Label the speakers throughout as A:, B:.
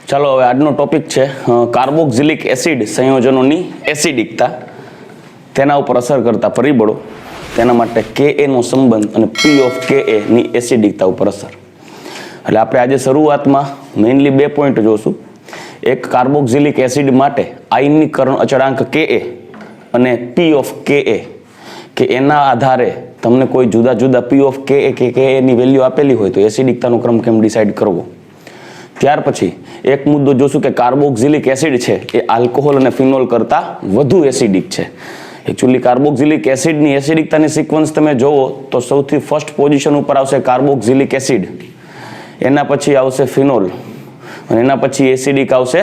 A: ચાલો હવે આજનો ટોપિક છે કાર્બોક્સિલિક એસિડ સંયોજનોની એસિડિકતા, તેના ઉપર અસર કરતા પરિબળો, તેના માટે Ka નો સંબંધ અને P ઓફ Ka ની એસિડિકતા ઉપર અસર. એટલે આપણે આજે શરૂઆતમાં મેઇનલી 2 પોઈન્ટ જોશું. એક કાર્બોક્સિલિક એસિડ માટે આયનીકરણ અચળાંક Ka અને P ઓફ Ka કે એના આધારે તમને કોઈ જુદા જુદા P ઓફ Ka કે Ka ની વેલ્યુ આપેલી હોય તો એસિડિકતાનો ક્રમ કેમ ડિસાઇડ કરવો. ત્યાર પછી એક મુદ્દો જોશું કે કાર્બોક્સિલિક એસિડ છે એ આલ્કોહોલ અને ફિનોલ કરતા વધુ એસિડિક છે. એકચ્યુઅલી કાર્બોક્સિલિક એસિડની એસિડિકતાની સિક્વન્સ તમે જોવો તો સૌથી ફર્સ્ટ પોઝિશન ઉપર આવશે કાર્બોક્સિલિક એસિડ, એના પછી આવશે ફિનોલ અને એના પછી એસિડિક આવશે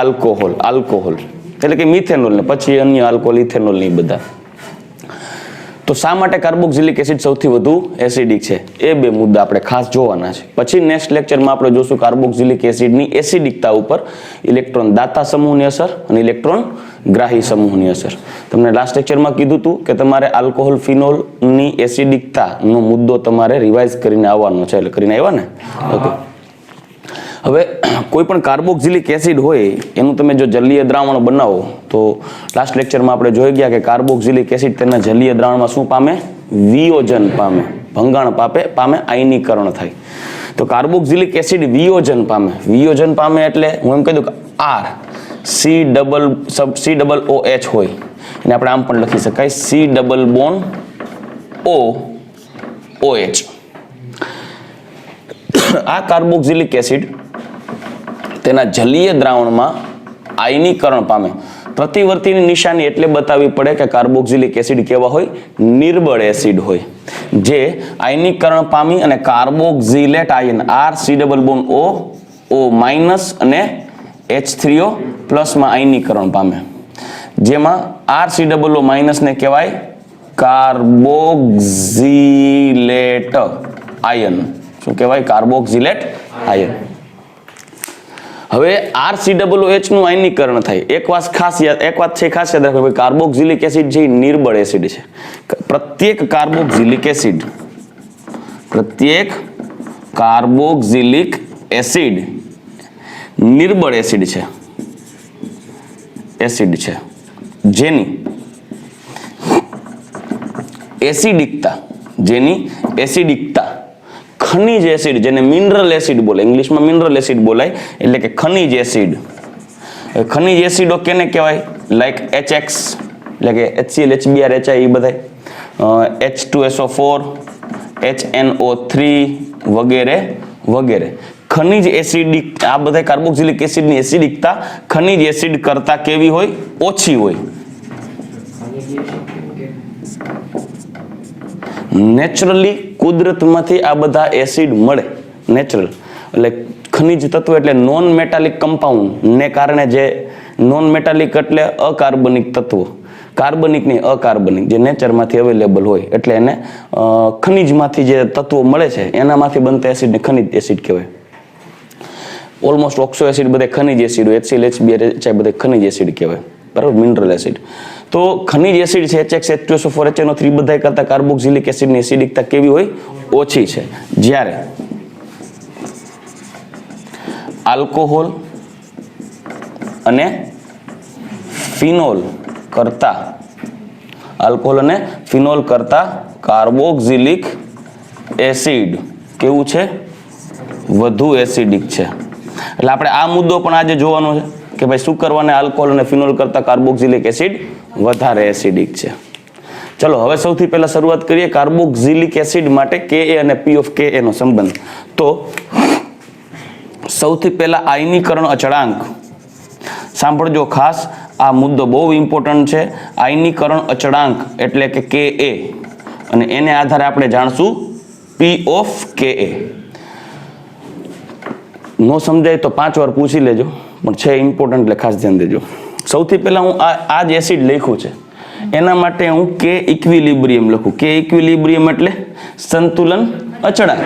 A: આલ્કોહોલ એટલે કે મિથેનોલ ને પછી અન્ય આલ્કોહોલ ઇથેનોલ ની બધા. તો શા માટે કાર્બોક્સિલિક એસિડ સૌથી વધુ એસિડિક છે એ 2 મુદ્દા આપણે ખાસ જોવાના છે. પછી નેક્સ્ટ લેક્ચરમાં આપણે જોશું કાર્બોક્સિલિક એસિડની એસિડિકતા ઉપર ઇલેક્ટ્રોન દાતા સમૂહની અસર અને ઇલેક્ટ્રોન ગ્રાહી સમૂહની અસર. તમને લાસ્ટ લેક્ચરમાં કીધું હતું કે તમારે આલ્કોહોલ ફિનોલની એસિડિકતાનો મુદ્દો તમારે રિવાઇઝ કરીને આવવાનો છે, એટલે કરીને આવ્યા ને? ઓકે. હવે કોઈ પણ કાર્બોક્સિલિક એસિડ હોય એનું તમે જો જલીય દ્રાવણ બનાવો તો લાસ્ટ લેક્ચરમાં આપણે જોઈ ગયા કે કાર્બોક્સિલિક એસિડ તેના જલીય દ્રાવણમાં શું પામે? વિયોજન પામે, ભંગાણ પામે, આયનીકરણ થાય. તો કાર્બોક્સિલિક એસિડ વિયોજન પામે એટલે હું એમ કહી દઉં કે R C ડબલ OH હોય એને આપણે આમ પણ લખી શકાય C ડબલ બોન્ડ OH. આ કાર્બોક્સિલિક એસિડ તેના જલીય દ્રાવણમાં આયનીકરણ પામે. પ્રતિવર્તીની નિશાની એટલે બતાવવી પડે કે કાર્બોક્સિલિક એસિડ કેવા હોય? નિર્બળ એસિડ હોય, જે આયનીકરણ પામી અને carboxylate ion RC double bond O minus અને H3O પ્લસમાં આયનીકરણ પામે, જેમાં RC ડબલ O માઇનસ ને કહેવાય કાર્બોક્સિલેટ આયન. શું કહેવાય? Carboxylate ion. હવે RCOH નું આયનીકરણ થાય. એક વાત ખાસ યાદ રાખો, કાર્બોક્સિલિક એસિડ છે નિર્બળ એસિડ છે. પ્રત્યેક કાર્બોક્સિલિક એસિડ નિર્બળ એસિડ છે, જેની એસિડિકતા ખનિજ એસિડ, જેને મિનરલ એસિડ બોલે, ઇંગ્લિશમાં મિનરલ એસિડ બોલાય, એટલે કે ખનિજ એસિડ. ખનિજ એસિડો કેને કહેવાય? લાઈક HX એટલે કે HCl HBr HI એ બધા, H2SO4 HNO3 વગેરે. ખનિજ એસિડિક આ બધા કાર્બોક્સિલિક એસિડની એસિડિકતા ખનિજ એસિડ કરતા કેવી હોય? ઓછી હોય. નેચરલી કુદરતમાંથી આ બધા એસિડ મળે, નેચરલ એટલે ખનિજ તત્વ એટલે નોન મેટાલિક કમ્પાઉન્ડ ને કારણે, જે નોન મેટાલિક એટલે અકાર્બનિક તત્વો, કાર્બનિક નહીં અકાર્બનિક, જે નેચરમાંથી અવેલેબલ હોય, એટલે એને ખનિજમાંથી જે તત્વો મળે છે એનામાંથી બનતા એસિડને ખનિજ એસિડ કહેવાય. ઓલમોસ્ટ ઓક્સો એસિડ બધા ખનિજ એસિડ હોય, HCl HBr HI બધા ખનિજ એસિડ કહેવાય, બરાબર, મિનરલ એસિડ. તો ખનિજ એસિડ છે HX H2SO4 HNO3 બધા કરતા કાર્બોક્સિલિક એસિડની એસિડિકતા કેવી હોય? ઓછી છે. જ્યારે આલ્કોહોલ અને ફિનોલ કરતા કાર્બોક્સિલિક એસિડ કેવું છે? વધુ એસિડિક છે. એટલે આપણે આ મુદ્દો પણ આજે જોવાનો છે કે ભાઈ શું કરવાને આલ્કોહોલ અને ફિનોલ કરતા કાર્બોક્સિલિક એસિડ વધારે એસિડિક છે. ચલો હવે સૌથી પહેલા શરૂઆત કરીએ કાર્બોક્સિલિક એસિડ માટે Ka અને P ઓફ Ka નો સંબંધ. તો સૌથી પહેલા આયનીકરણ અચળાંક સાંભળજો ખાસ, આ મુદ્દો બહુ ઇમ્પોર્ટન્ટ છે. આયનીકરણ અચળાંક એટલે કે Ka અને એને આધારે આપણે જાણશું P ઓફ Ka. નો સમજાય તો 5 વાર પૂછી લેજો, પણ છે ઇમ્પોર્ટન્ટ એટલે ખાસ ધ્યાન દેજો. સૌથી પહેલા હું આ જ એસિડ લખ્યું છે એના માટે હું K ઇક્વિલિબ્રિયમ લખું. K ઇક્વિલિબ્રિયમ એટલે સંતુલન અચળાંક.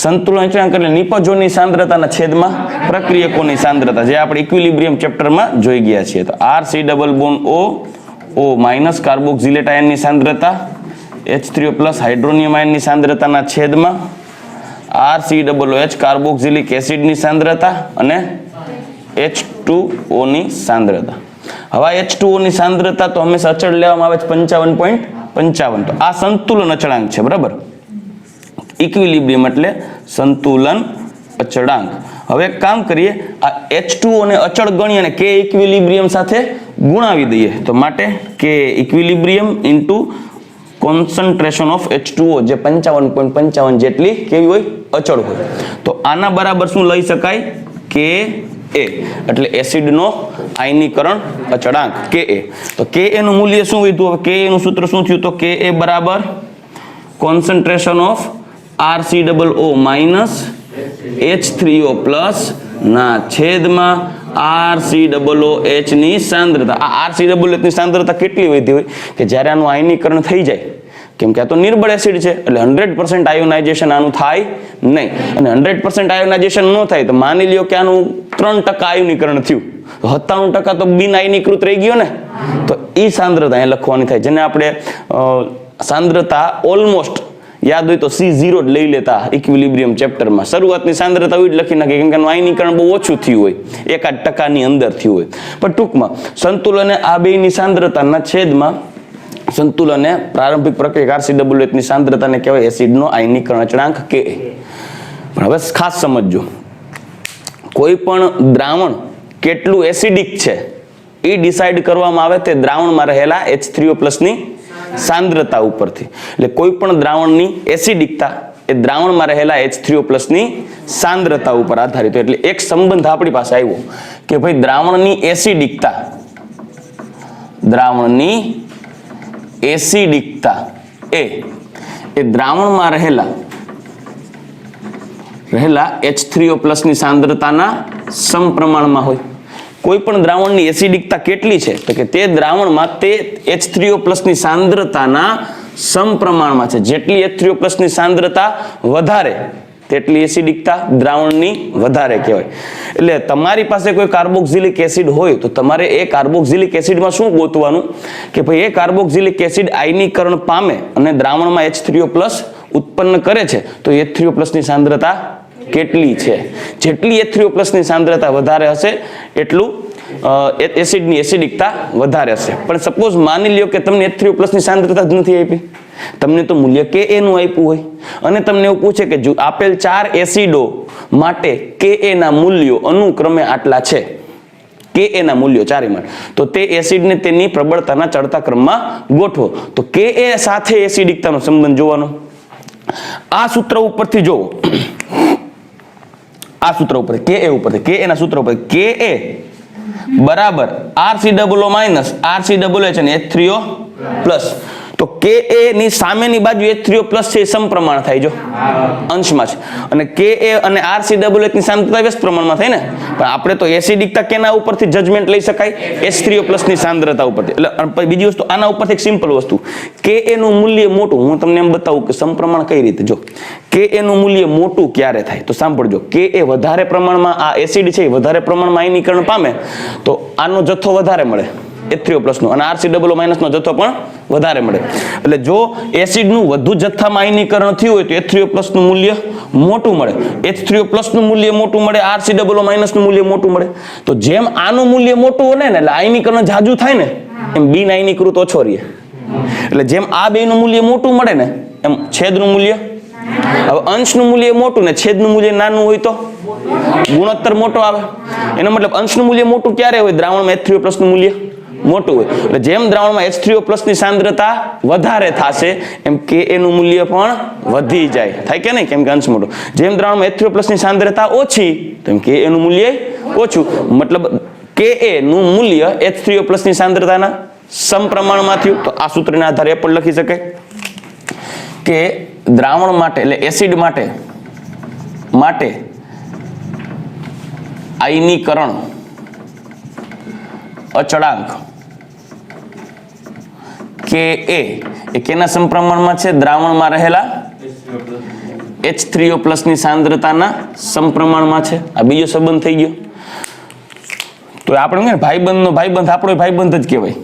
A: સંતુલન અચળાંક એટલે નિપજોની સાંદ્રતાના છેદમાં પ્રક્રિયકોની સાંદ્રતા, જે આપણે ઇક્વિલિબ્રિયમ ચેપ્ટરમાં જોઈ ગયા છીએ. તો RC double bond O minus carboxylate આયનની સાંદ્રતા, H3O પ્લસ હાઇડ્રોનિયમ આયનની સાંદ્રતાના છેદમાં RCOH કાર્બોક્સિલિક એસિડની સાંદ્રતા અને H2O ની સાંદ્રતા. હવે H2O ની સાંદ્રતા તો હંમેશા અચળ લેવામાં આવે છે 55.55. તો આ સંતુલન અચળાંક છે, બરાબર. ઇક્વિલિબ્રિયમ એટલે સંતુલન અચળાંક. હવે એક કામ કરીએ, આ H2O ને અચળ ગણી અને K ઇક્વિલિબ્રિયમ સાથે ગુણાવી દઈએ. તો માટે K equilibrium into concentration of H2O જે 55.55 જેટલી કેવી હોય, અચળ હોય. તો આના બરાબર શું લઈ શકાય, Ka, એટલે એસિડનો આયનીકરણ અચળાંક Ka. તો Ka નું મૂલ્ય શું વધ્યું? હવે Ka નું સૂત્ર શું થયું? તો Ka બરાબર concentration of RCOO minus H3O plus ના છેદમાં RCOOH ની સાંદ્રતા. આ RCOOH ની સાંદ્રતા કેટલી વધી હોય કે જ્યારે આનું આયનીકરણ થઈ જાય, કેમ કે આ તો નિર્બળ એસિડ છે એટલે 100% આયોનાઇઝેશન આનું થાય નહીં. અને 100% આયોનાઇઝેશન ન થાય તો માની લ્યો કે આનું 3% આયનીકરણ થયું, 97% તો બિન આયનીકૃત રહી ગયો ને. તો એ સાંદ્રતા અહીંયા લખવાની થાય, જેને આપણે સાંદ્રતા ઓલમોસ્ટ યાદ હોય તો C0 જ લઈ લેતા ઇક્વિલિબ્રિયમ ચેપ્ટરમાં. શરૂઆતની સાંદ્રતા જ લખી નાખી, કેમ કે આનું આયનીકરણ બહુ ઓછું થયું હોય, 1% ની અંદર થયું હોય. પણ ટૂંકમાં સંતુલને આ બેની સાંદ્રતાના છેદમાં સંતુલને પ્રારંભિક પ્રક્રિયા RCOOH ની સાંદ્રતાને કહેવાય એસિડનો આયનીકરણ અચળાંક Ka. પણ હવે ખાસ સમજજો, કોઈ પણ દ્રાવણ કેટલું એસિડિક છે એ ડિસાઈડ કરવામાં આવે તે દ્રાવણમાં રહેલા H3O+ ની સાંદ્રતા ઉપરથી. એટલે કોઈ પણ દ્રાવણની એસિડિકતા એ દ્રાવણમાં રહેલા H3O+ ની સાંદ્રતા ઉપર આધારિત. એટલે એક સંબંધ આપણી પાસે આવ્યો કે ભાઈ દ્રાવણની એસિડિકતા એ દ્રાવણમાં રહેલા H3O+ ની સાંદ્રતાના સમપ્રમાણમાં હોય. કોઈ પણ દ્રાવણની એસિડિકતા કેટલી છે તો કે તે દ્રાવણમાં તે H3O+ ની સાંદ્રતાના સમપ્રમાણમાં છે. જેટલી H3O+ ની સાંદ્રતા વધારે તેટલી એસિડિકતા દ્રાવણની વધારે કહેવાય. એટલે તમારી પાસે કોઈ કાર્બોક્સિલિક એસિડ હોય તો તમારે એ કાર્બોક્સિલિક એસિડમાં શું ગોતવાનું કે ભાઈ એ કાર્બોક્સિલિક એસિડ આયનીકરણ પામે અને દ્રાવણમાં H3O+ ઉત્પન્ન કરે છે તો H3O+ ની સાંદ્રતા કેટલી છે. જેટલી H3O+ ની સાંદ્રતા વધારે હશે એટલું એસિડની એસિડિકતા વધારે હશે. પણ સપોઝ માની લ્યો કે તમને H3O+ ની સાંદ્રતા જ નથી આપી, તમને તો મૂલ્ય Ka નું આપ્યું હોય અને તમને એવું પૂછે કે જો આપેલ 4 એસિડો માટે Ka ના મૂલ્યો અનુક્રમે આટલા છે, Ka ના મૂલ્યો ચારે માટે, તો તે એસિડને તેની પ્રબળતાના ચડતા ક્રમમાં ગોઠવો. તો Ka સાથે એસિડિકતાનો સંબંધ જોવાનો. આ સૂત્ર ઉપરથી જોવો, આ સૂત્ર ઉપર Ka ઉપરથી, Ka ના સૂત્ર ઉપર Ka બરાબર RCOO માઇનસ RCOOH અને H3O પ્લસ. તો Ka ની સામેની બાજુ H3O પ્લસ છે એ સમપ્રમાણ થાય જો અંશમાં છે, અને Ka અને RCOOH ની સાંદ્રતા વ્યસ્ત પ્રમાણમાં થાય ને. પણ આપણે તો એસિડિકતા કેના ઉપરથી જજમેન્ટ લઈ શકાય, H3O+ ની સાંદ્રતા ઉપરથી. એટલે બીજી વસ્તુ આના ઉપરથી એક સિમ્પલ વસ્તુ, Ka નું મૂલ્ય મોટું, હું તમને એમ બતાવું કે સમપ્રમાણ કઈ રીતે. જો Ka નું મૂલ્ય મોટું ક્યારે થાય તો સાંભળજો, Ka વધારે પ્રમાણમાં આ એસિડ છે એ વધારે પ્રમાણમાં આયનીકરણ પામે તો આનો જથ્થો વધારે મળે H3O+ નો, અને RCOO- નો જથ્થો પણ વધારે મળે. એટલે જો એસિડનું વધુ જથ્થામાં આયનીકરણ થયું હોય તો H3O+ નું મૂલ્ય મોટું મળે, H3O+ નું મૂલ્ય મોટું મળે, RCOO- નું મૂલ્ય મોટું મળે. તો જેમ આનું મૂલ્ય મોટું હોય ને એટલે આયનીકરણ જાજુ થાય ને એમ બિન આયનીકૃત ઓછો રહે. એટલે જેમ આ બેનું મૂલ્ય મોટું મળે ને એમ છેદનું મૂલ્ય, હવે અંશનું મૂલ્ય મોટું ને છેદનું મૂલ્ય નાનું હોય તો ગુણોત્તર મોટો આવે. એનો મતલબ અંશનું મૂલ્ય મોટું ક્યારે હોય, દ્રાવણમાં H3O+ નું મૂલ્ય મોટું હોય. એટલે જેમ દ્રાવણમાં H3O+ ની સાંદ્રતા વધારે થશે એમ Ka નું મૂલ્ય પણ વધી જાય, થાય કે નહીં, કેમ કે અંશ મોટો. જેમ દ્રાવણમાં H3O+ ની સાંદ્રતા ઓછી તો એમ Ka નું મૂલ્ય ઓછું. મતલબ Ka નું મૂલ્ય H3O+ ની સાંદ્રતાના સમપ્રમાણમાં થયું. તો આ સૂત્રના આધારે એ પણ લખી શકાય કે દ્રાવણ માટે એટલે એસિડ માટે આયનીકરણ અચળાંક Ka એ કેના સમપ્રમાણમાં છે, દ્રાવણમાં રહેલા H3O+ ની સાંદ્રતાના સમપ્રમાણમાં છે. આ બીજો સંબંધ થઈ ગયો. તો આપણે ભાઈબંધનો ભાઈબંધ આપણો ભાઈબંધ જ કહેવાય.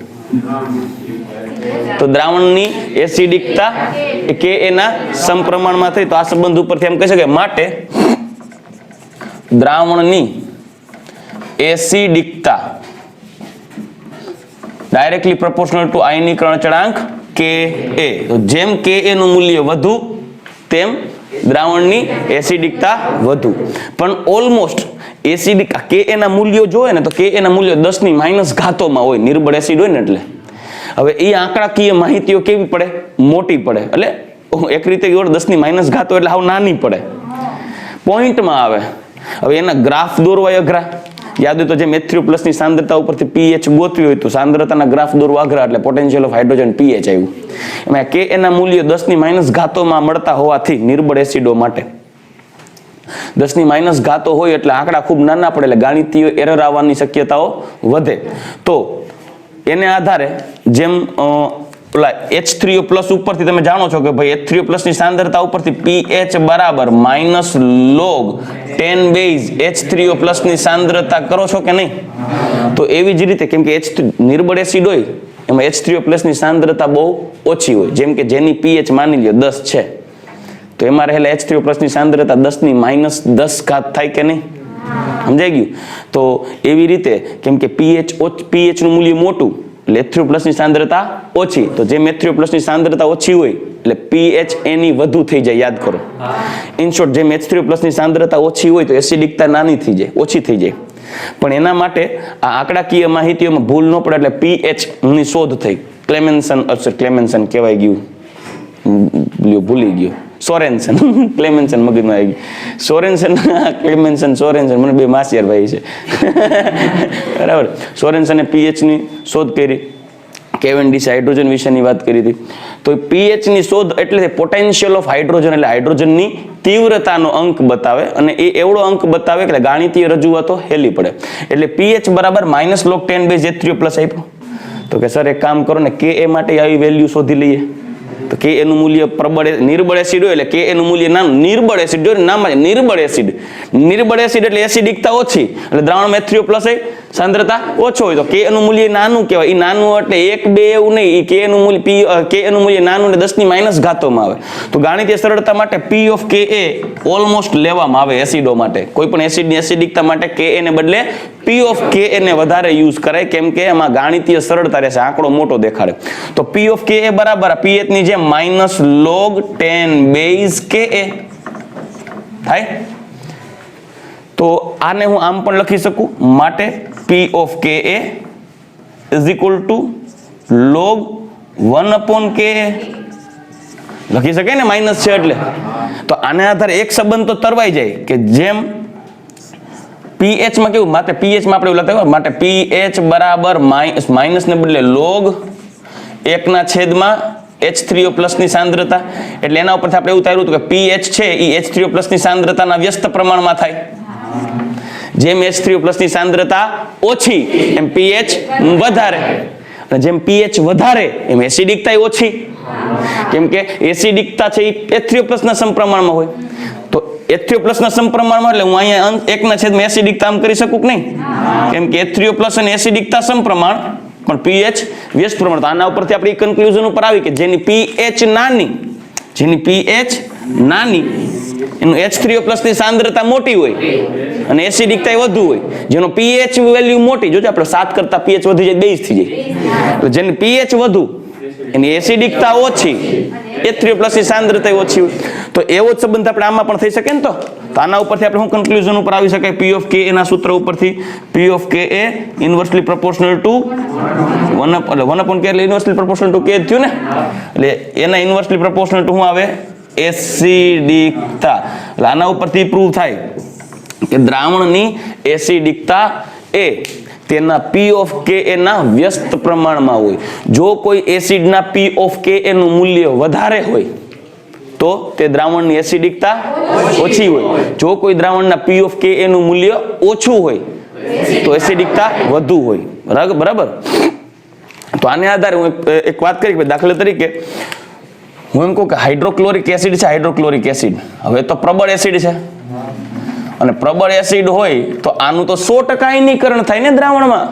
A: તો દ્રાવણની એસિડિકતા એ Ka ના સમપ્રમાણમાં થઈ તો આ સંબંધ ઉપરથી એમ કહી શકાય માટે દ્રાવણની એસિડિકતા ડાયરેક્ટલી પ્રોપોર્શનલ ટુ આયનીકરણ ચળાંક Ka. તો જેમ Ka નું મૂલ્ય વધુ તેમ દ્રાવણની એસિડિકતા વધુ, પણ ઓલમોસ્ટ એસિડિક Ka ના મૂલ્યો જોઈએ ને તો Ka ના મૂલ્યો 10 ની માઇનસ ઘાતોમાં હોય, નિર્બળ એસિડ હોય ને એટલે. હવે એ આંકડાકીય માહિતીઓ કેવી પડે? મોટી પડે. એટલે એક રીતે 10 ની માઇનસ ઘાતો એટલે હાવ નાની પડે, પોઈન્ટમાં આવે. હવે એના ગ્રાફ દોરવાય અઘરા. યાદ હોય તો જે H3O+ ની સાંદ્રતા ઉપરથી pH ગોતવી હોય તો સાંદ્રતાના ગ્રાફ દોરવા અઘરા, એટલે પોટેન્શિયલ ઓફ હાઇડ્રોજન pH આવ્યું. એમાં Ka ના મૂલ્યો 10 ની માઇનસ ઘાતોમાં મળતા હોવાથી નિર્બળ એસિડો માટે 10 ની માઇનસ ઘાતો હોય એટલે આંકડા ખૂબ નાના પડે, એટલે ગાણિતીય એરર આવવાની શક્યતાઓ વધે. તો એને આધારે જેમ ઓલા H3O+ ઉપરથી તમે જાણો છો કે ભાઈ H3O+ ની સાંદ્રતા ઉપરથી pH બરાબર -log 10 બેઝ H3O+ ની સાંદ્રતા કરો છો કે નહીં? તો એવી જ રીતે કેમ કે નિર્બળ એસિડ હોય એમાં H3O+ ની સાંદ્રતા બહુ ઓછી હોય, જેમ કે જેની pH માની લ્યો 10 છે તો એમાં રહેલા H3O+ ની સાંદ્રતા 10 ની માઇનસ 10 ઘાત થાય કે નહીં? સમજાઈ ગયું? તો એવી રીતે કેમ કે pH નું મૂલ્ય મોટું એટલે H3O+ ની સાંદ્રતા ઓછી, તો જેમ H3O+ ની સાંદ્રતા ઓછી હોય એટલે pH એની વધુ થઈ જાય. યાદ કરો, ઇન શોર્ટ જેમ H3O+ ની સાંદ્રતા ઓછી હોય તો એસિડિકતા નાની થઈ જાય, ઓછી થઈ જાય. પણ એના માટે આ આંકડાકીય માહિતીઓમાં ભૂલ ન પડે એટલે pH ની શોધ થઈ. ક્લેમેન્સન કહેવાય ગયું, ભૂલી ગયો, સોરેન્સન. ક્લેમેન્સન મગજમાં આવી ગયું. સોરેન્સન, ક્લેમેન્સન, સોરેન્સન મને બે માસિયાર ભાઈ છે. બરાબર. સોરેન્સને pH ની શોધ કરી. કેવેન્ડિશે હાઇડ્રોજન વિશેની વાત કરી હતી. તો pH ની શોધ એટલે પોટેન્શિયલ ઓફ હાઇડ્રોજન, એટલે હાઇડ્રોજનની તીવ્રતાનો અંક બતાવે, અને એ એવડો અંક બતાવે કે ગાણિતીય રજૂઆતો હેલી પડે. એટલે pH બરાબર -log 10 બેઝ H3O+ આપ્યું. તો કે સર એક કામ કરો ને, Ka માટે આવી વેલ્યુ શોધી લઈએ. તો Ka નું મૂલ્ય નિર્બળ એસિડ હોય એટલે Ka નું મૂલ્ય નાનું. નિર્બળ એસિડ હોય નામ નિર્બળ એસિડ એટલે એસિડિકતા ઓછી, એટલે દ્રાવણમાં H3O+ હોય સાંદ્રતા ઓછો હોય તો Ka નું મૂલ્ય નાનું કહેવાય. એ નાનું એટલે 1 2 એવું નહીં, Ka નું મૂલ્ય નાનું એટલે 10 ની માઇનસ ઘાતોમાં આવે. તો ગાણિતીય સરળતા માટે P of Ka ઓલમોસ્ટ લેવામાં આવે એસિડો માટે. કોઈ પણ એસિડની એસિડિકતા માટે Ka ને બદલે P of Ka ને વધારે યુઝ કરાય, કેમ કે એમાં ગાણિતીય સરળતા રહેશે, આંકડો મોટો દેખાડે. તો P of Ka બરાબર pH ની જેમ -log 10 બેઝ Ka થાય. તો આને હું આમ પણ લખી શકું, માટે P of Ka is equal to log 1/Ka લખી શકાય ને, માઇનસ છે એટલે. તો આને આધારે એક સંબંધ તો તરવાઈ જાય કે જેમ pH માં કેવું, માટે pH માં આપણે એવું લખતા માટે pH બરાબર માઇનસ ને બદલે log 1/, H3O+ ની સાંદ્રતા, એટલે એના ઉપરથી આપણે એવું ધાર્યું હતું કે pH છે એ H3O+ ની સાંદ્રતાના વ્યસ્ત પ્રમાણમાં થાય. જેમ H3O+ ની સાંદ્રતા ઓછી એમ pH વધારે, અને જેમ pH વધારે એમ એસિડિકતા ઓછી, કેમ કે એસિડિકતા છે એ H3O+ ના સમપ્રમાણમાં હોય. તો H3O+ ના સમપ્રમાણમાં એટલે હું અહીંયા 1/, એસિડિકતા આમ કરી શકું કે નહીં? કેમ કે H3O+ અને એસિડિકતા સમપ્રમાણ, પણ pH વ્યસ્ત પ્રમાણ. તો આના ઉપરથી આપણે કન્ક્લુઝન ઉપર આવી કે જેની pH નાની એનું H3O+ ની સાંદ્રતા મોટી હોય અને એસિડિકતા વધુ હોય. જેનો pH વેલ્યુ મોટી, જોજો આપણે 7 કરતા pH વધી જાય, બેઝ થઈ જાય. તો જેની pH વધુ એની એસિડિકતા ઓછી, H3O+ ની સાંદ્રતા ઓછી હોય. તો એવો જ સંબંધ આપણે આમાં પણ થઈ શકે ને. તો આના ઉપરથી આપણે શું કન્ક્લુઝન ઉપર આવી શકાય? P of Ka ના સૂત્ર ઉપરથી P of Ka inversely proportional to 1/K એટલે ઇન્વર્સલી પ્રોપોર્શનલ ટુ K થયું ને. એટલે એના ઇન્વર્સલી પ્રોપોર્શનલ ટુ શું આવે? એસિડિકતા. એટલે આના ઉપરથી પ્રૂવ થાય કે દ્રાવણની એસિડિકતા એ તેના P of Ka ના વ્યસ્ત પ્રમાણમાં હોય. જો કોઈ એસિડના P of Ka નું મૂલ્ય વધારે હોય તો તે દ્રાવણની એસિડિકતા ઓછી હોય. જો કોઈ દ્રાવણના P of Ka નું મૂલ્ય ઓછું હોય તો એસિડિકતા વધુ હોય. બરાબર. તો આને આધારે હું એક વાત કરી કે દાખલા તરીકે હું એમ કહું કે હાઇડ્રોક્લોરિક એસિડ છે, હાઇડ્રોક્લોરિક એસિડ હવે તો પ્રબળ એસિડ છે, અને પ્રબળ એસિડ હોય તો આનું તો 100% આયનીકરણ થાય ને દ્રાવણમાં.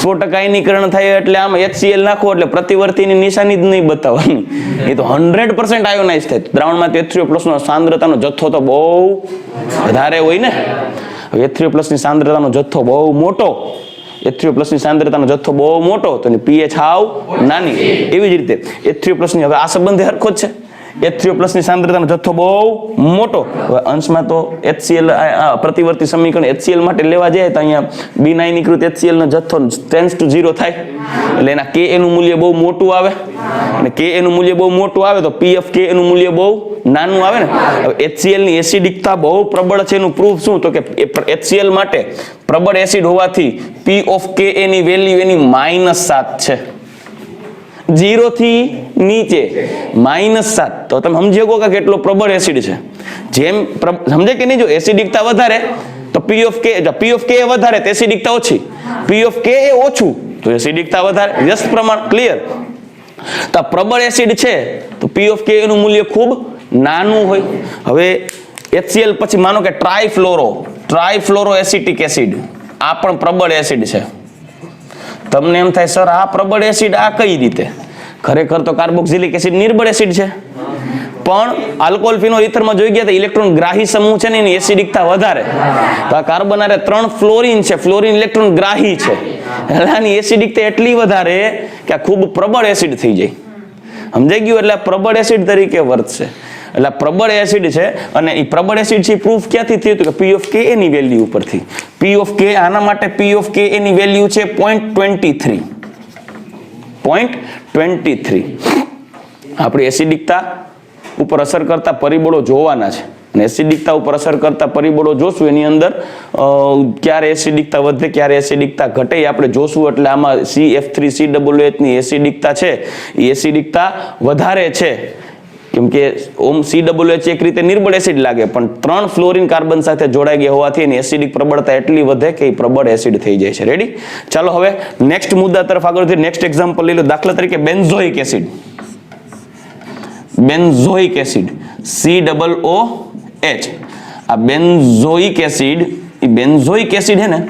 A: 100% આયનીકરણ થાય એટલે આમ HCl નાખો એટલે પ્રતિવર્તીની નિશાની જ નહીં બતાવવાની, એ તો 100% આયોનાઇઝ થાય. દ્રાવણમાં H3O+ નો સાંદ્રતાનો જથ્થો તો બહુ વધારે હોય ને. હવે H3O+ ની સાંદ્રતાનો જથ્થો બહુ મોટો, H3O+ ની સાંદ્રતાનો જથ્થો બહુ મોટો તો એની pH હાવ નાની. એવી જ રીતે H3O+ ની હવે આ સંબંધ હરખો જ છે. H3O+ ની સાંદ્રતાનો જથ્થો બહુ મોટો. હવે અંશમાં તો HCl પ્રતિવર્તી સમીકરણ HCl માટે લેવા જાય તો અહીંયા બિનઆયનીકૃત HCl નો જથ્થો ટેન્ડ્સ ટુ 0 થાય એટલે એના Ka નું મૂલ્ય બહુ મોટું આવે અને Ka નું મૂલ્ય બહુ મોટું આવે તો P of Ka નું મૂલ્ય બહુ નાનું આવે ને. હવે HCl ની એસિડિકતા બહુ પ્રબળ છે એનું પ્રૂફ શું તો કે HCl માટે પ્રબળ એસિડ હોવાથી P of Ka ની વેલ્યુ એની -7 છે. 0 થી નીચે -7 તો તમે સમજી શકો કે કેટલો પ્રબળ એસિડ છે. જેમ સમજે કે નહીં, જો એસિડિકતા વધારે તો P of Ka વધારે તો એસિડિકતા ઓછી, P of Ka ઓછું તો એસિડિકતા વધારે. વ્યસ્ત પ્રમાણ ક્લિયર. તો પ્રબળ એસિડ છે તો P of Ka નું મૂલ્ય ખૂબ નાનું હોય. હવે HCl પછી માનો કે ટ્રાઇફ્લોરો એસિટિક એસિડ, આ પણ પ્રબળ એસિડ છે. તમને એમ થાય સર આ પ્રબળ એસિડ આ કઈ રીતે? ખરેખર તો કાર્બોક્સિલિક એસિડ નિર્બળ એસિડ છે, પણ આલ્કોહોલ ફિનોલ ઇથરમાં જોઈ ગયા તો ઇલેક્ટ્રોન ગ્રાહી સમૂહ છે ને એની એસિડિકતા વધારે. તો આ કાર્બન આરે 3 ફ્લોરિન છે, ફ્લોરિન ઇલેક્ટ્રોન ગ્રાહી છે એટલે આની એસિડિકતા એટલી વધારે કે આ ખૂબ પ્રબળ એસિડ થઈ જાય. સમજાઈ ગયું? એટલે પ્રબળ એસિડ તરીકે વર્તશે. એટલે પ્રબળ એસિડ છે અને એ પ્રબળ એસિડ છે પ્રૂફ ક્યાંથી થયું કે P of Ka ની વેલ્યુ ઉપરથી. P of Ka આના માટે P of Ka ની વેલ્યુ છે 0.23. આપણી એસિડિકતા ઉપર અસર કરતા પરિબળો જોવાના છે અને એસિડિકતા ઉપર અસર કરતા પરિબળો જોશું એની અંદર ક્યારે એસિડિકતા વધે ક્યારે એસિડિકતા ઘટે આપણે જોશું. એટલે આમાં CF3COOH ની એસિડિકતા છે એ એસિડિકતા વધારે છે કેમ કે COOH એક રીતે નિર્બળ એસિડ લાગે પણ 3 ફ્લોરિન કાર્બન સાથે જોડાઈ ગયા હોવાથી એની એસિડિક પ્રબળતા એટલી વધે કે એ પ્રબળ એસિડ થઈ જાય છે. રેડી? ચાલો હવે નેક્સ્ટ મુદ્દા તરફ આગળ વધીએ. નેક્સ્ટ એક્ઝામ્પલ લઈ લો. દાખલા તરીકે બેન્ઝોઇક એસિડ COOH. આ બેન્ઝોઇક એસિડ હે ને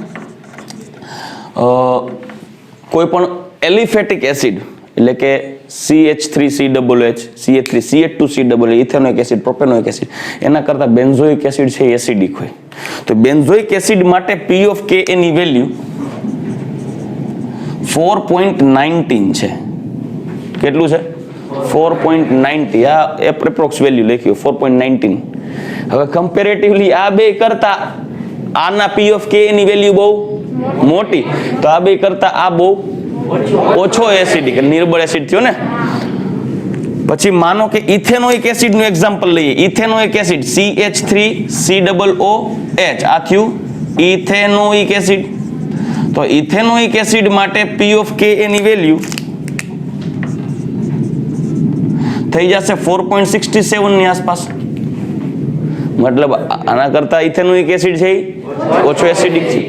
A: કોઈ પણ એલિફેટિક એસિડ એટલે કે CH3COOH, CH2COOH, ethanoic acid, propanoic acid એના કરતા બેન્ઝોઇક એસિડ છે એસિડિક હોય. તો બેન્ઝોઇક એસિડ માટે P of Ka ની વેલ્યુ 4.19 છે. કેટલું છે? 4.90. આ એપ્રોક્સ વેલ્યુ લખ્યું 4.19. હવે કમ્પેરેટિવલી આ બે કરતા આના P of Ka ની વેલ્યુ બહુ મોટી તો આ બે કરતા આ બહુ ઓછો એસિડિક નિર્બળ એસિડ થયો ને. પછી માનો કે ઇથેનોઇક એસિડ નું એક્ઝામ્પલ લઈએ. ઇથેનોઇક એસિડ CH3COOH આ થયું ઇથેનોઇક એસિડ. તો ઇથેનોઇક એસિડ માટે P of Ka ની વેલ્યુ થઈ જશે 4.67 ની આસપાસ. મતલબ આના કરતા ઇથેનોઇક એસિડ છે ઓછો એસિડિક છે.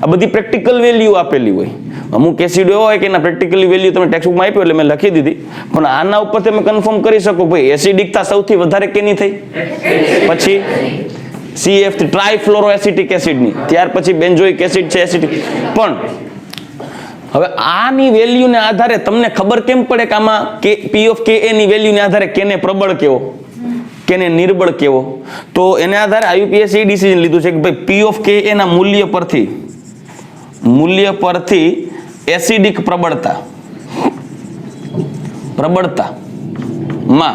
A: આ બધી પ્રેક્ટિકલ વેલ્યુ આપેલી હોય. અમુક એસિડ એવો હોય કે એના પ્રેક્ટિકલી વેલ્યુ તમે ટેક્સ્ટબુકમાં આપ્યું એટલે મેં લખી દીધી, પણ આના ઉપર તમે કન્ફર્મ કરી શકો ભાઈ એસિડિકતા સૌથી વધારે કેની થઈ? પછી CF ટ્રાઇફ્લોરો એસિટિક એસિડની, ત્યાર પછી બેન્ઝોઇક એસિડ છે એસિડિક. પણ હવે આની વેલ્યુને આધારે તમને ખબર કેમ પડે કે આમાં P of Ka ની વેલ્યુને આધારે કેને પ્રબળ કેવો કેને નિર્બળ કેવો? તો એને આધારે IUPAC એ ડિસિઝન લીધું છે કે ભાઈ P of Ka ના મૂલ્ય પરથી એસિડિક પ્રબળતામાં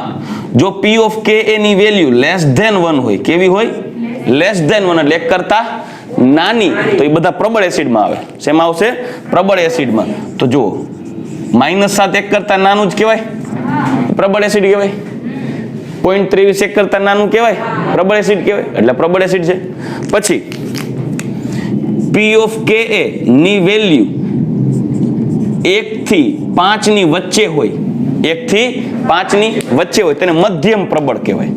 A: જો P of Ka ની વેલ્યુ લેસ ધેન 1 હોય, કેવી હોય? લેસ ધેન 1 એટલે એક કરતા નાની, તો એ બધા પ્રબળ એસિડમાં આવે. શેમાં આવશે? પ્રબળ એસિડમાં. તો જુઓ -7 એક કરતા નાનું જ કહેવાય, પ્રબળ એસિડ કહેવાય. 0.23 એક કરતા નાનું કહેવાય, પ્રબળ એસિડ કહેવાય, એટલે પ્રબળ એસિડ છે. પછી P of Ka ની વેલ્યુ 1 થી 5 ની વચ્ચે હોય, 1 થી 5 ની વચ્ચે હોય તેને મધ્યમ પ્રબળ કહેવાય.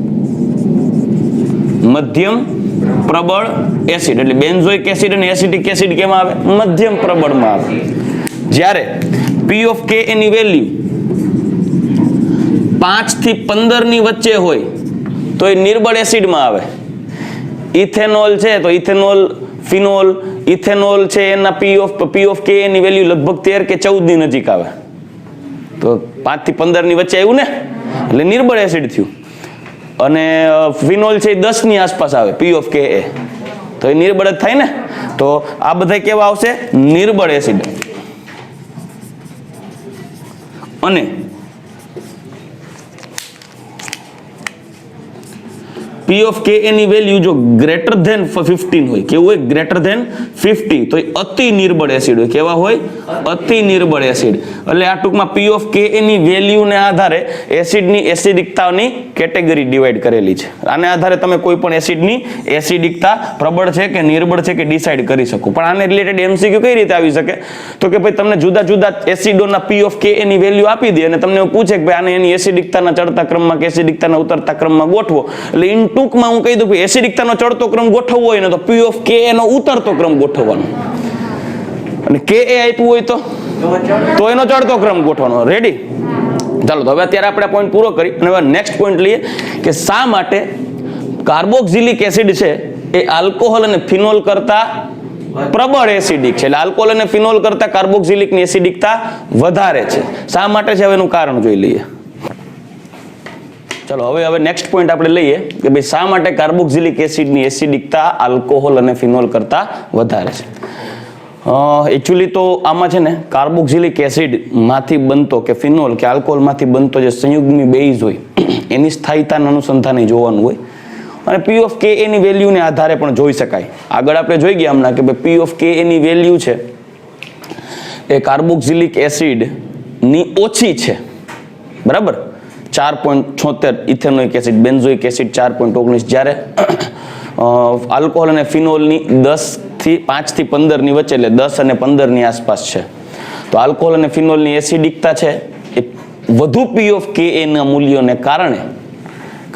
A: મધ્યમ પ્રબળ એસિડ એટલે બેન્ઝોઇક એસિડ અને એસિટિક એસિડ કેમાં આવે? મધ્યમ પ્રબળમાં આવે. જ્યારે P of Ka ની વેલ્યુ 5 થી 15 ની વચ્ચે હોય તો એ નિર્બળ એસિડમાં આવે. ઇથેનોલ છે તો ઇથેનોલ, ફિનોલ, ઇથેનોલ છે એના P of Ka ની વેલ્યુ લગભગ 13 કે 14 ની નજીક આવે. તો 5 થી 15 ની વચ્ચે આવ્યું ને એટલે નિર્બળ એસિડ થયું. અને ફિનોલ છે 10 ની આસપાસ આવે P of Ka, તો એ નિર્બળ જ થાય ને. તો આ બધા કેવા આવશે? નિર્બળ એસિડ. અને P of Ka ની વેલ્યુ જો ગ્રેટર ધેન 15 હોય, કેવું હોય? ગ્રેટર ધેન 50, તો એ અતિ નિર્બળ એસિડ હોય. કેવા હોય? અતિ નિર્બળ એસિડ. એટલે આ ટૂંકમાં P of Ka ની વેલ્યુને આધારે એસિડની એસિડિકતાની કેટેગરી ડિવાઈડ કરેલી છે. આને આધારે તમે કોઈ પણ એસિડની એસિડિકતા પ્રબળ છે કે નિર્બળ છે કે ડિસાઈડ કરી શકો. પણ આને રિલેટેડ MCQ કઈ રીતે આવી શકે? તો કે ભાઈ તમને જુદા જુદા એસિડોના P of Ka ની વેલ્યુ આપી દે અને તમને પૂછે કે ભાઈ આને એની એસિડિકતાના ચડતા ક્રમમાં કે એસિડિકતાના ઉતરતા ક્રમમાં ગોઠવો. એટલે ટૂંકમાં હું કહી દઉં કે એસિડિકતાનો ચડતો ક્રમ ગોઠવવો હોય ને તો P of Ka નો ઉતરતો ક્રમ ગોઠવવાનો, અને Ka આપ્યું હોય તો એનો ચડતો ક્રમ ગોઠવવાનો. રેડી? ચાલો, તો હવે અત્યારે આપણે પોઈન્ટ પૂરો કરી અને હવે નેક્સ્ટ પોઈન્ટ લઈએ કે શા માટે કાર્બોક્સિલિક એસિડ છે એ આલ્કોહોલ અને ફિનોલ કરતા પ્રબળ એસિડિક છે. એટલે આલ્કોહોલ અને ફિનોલ કરતા કાર્બોક્સિલિકની એસિડિકતા વધારે છે. શા માટે છે? હવે એનું કારણ જોઈ લઈએ. ચલો, હવે નેક્સ્ટ પોઈન્ટ આપણે લઈએ કે ભાઈ શા માટે કાર્બોક્સિલિક એસિડની એસિડિકતા આલ્કોહોલ અને ફિનોલ કરતા વધારે છે. એકચ્યુઅલી તો આમાં છે ને કાર્બોક્સિલિક એસિડ માંથી બનતો કે ફિનોલ કે આલ્કોહોલ માંથી બનતો જે સંયુગ્મી બેઝ હોય એની સ્થાયીતાનું અનુસંધાને જોવાનું હોય, અને P of Ka ની વેલ્યુને આધારે પણ જોઈ શકાય. આગળ આપણે જોઈ ગયા હમણાં કે ભાઈ P of Ka ની વેલ્યુ છે એ કાર્બોક્સિલિક એસિડ ની ઓછી છે, બરાબર? 4.76 ઇથેનોઇક એસિડ, બેન્ઝોઇક એસિડ 4.19, જ્યારે આલ્કોહોલ અને ફિનોલની 5 થી 15 ની વચ્ચે, એટલે 10 અને 15 ની આસપાસ છે. તો આલ્કોહોલ અને ફિનોલની એસિડિકતા છે એ વધુ P of Ka ના મૂલ્યોને કારણે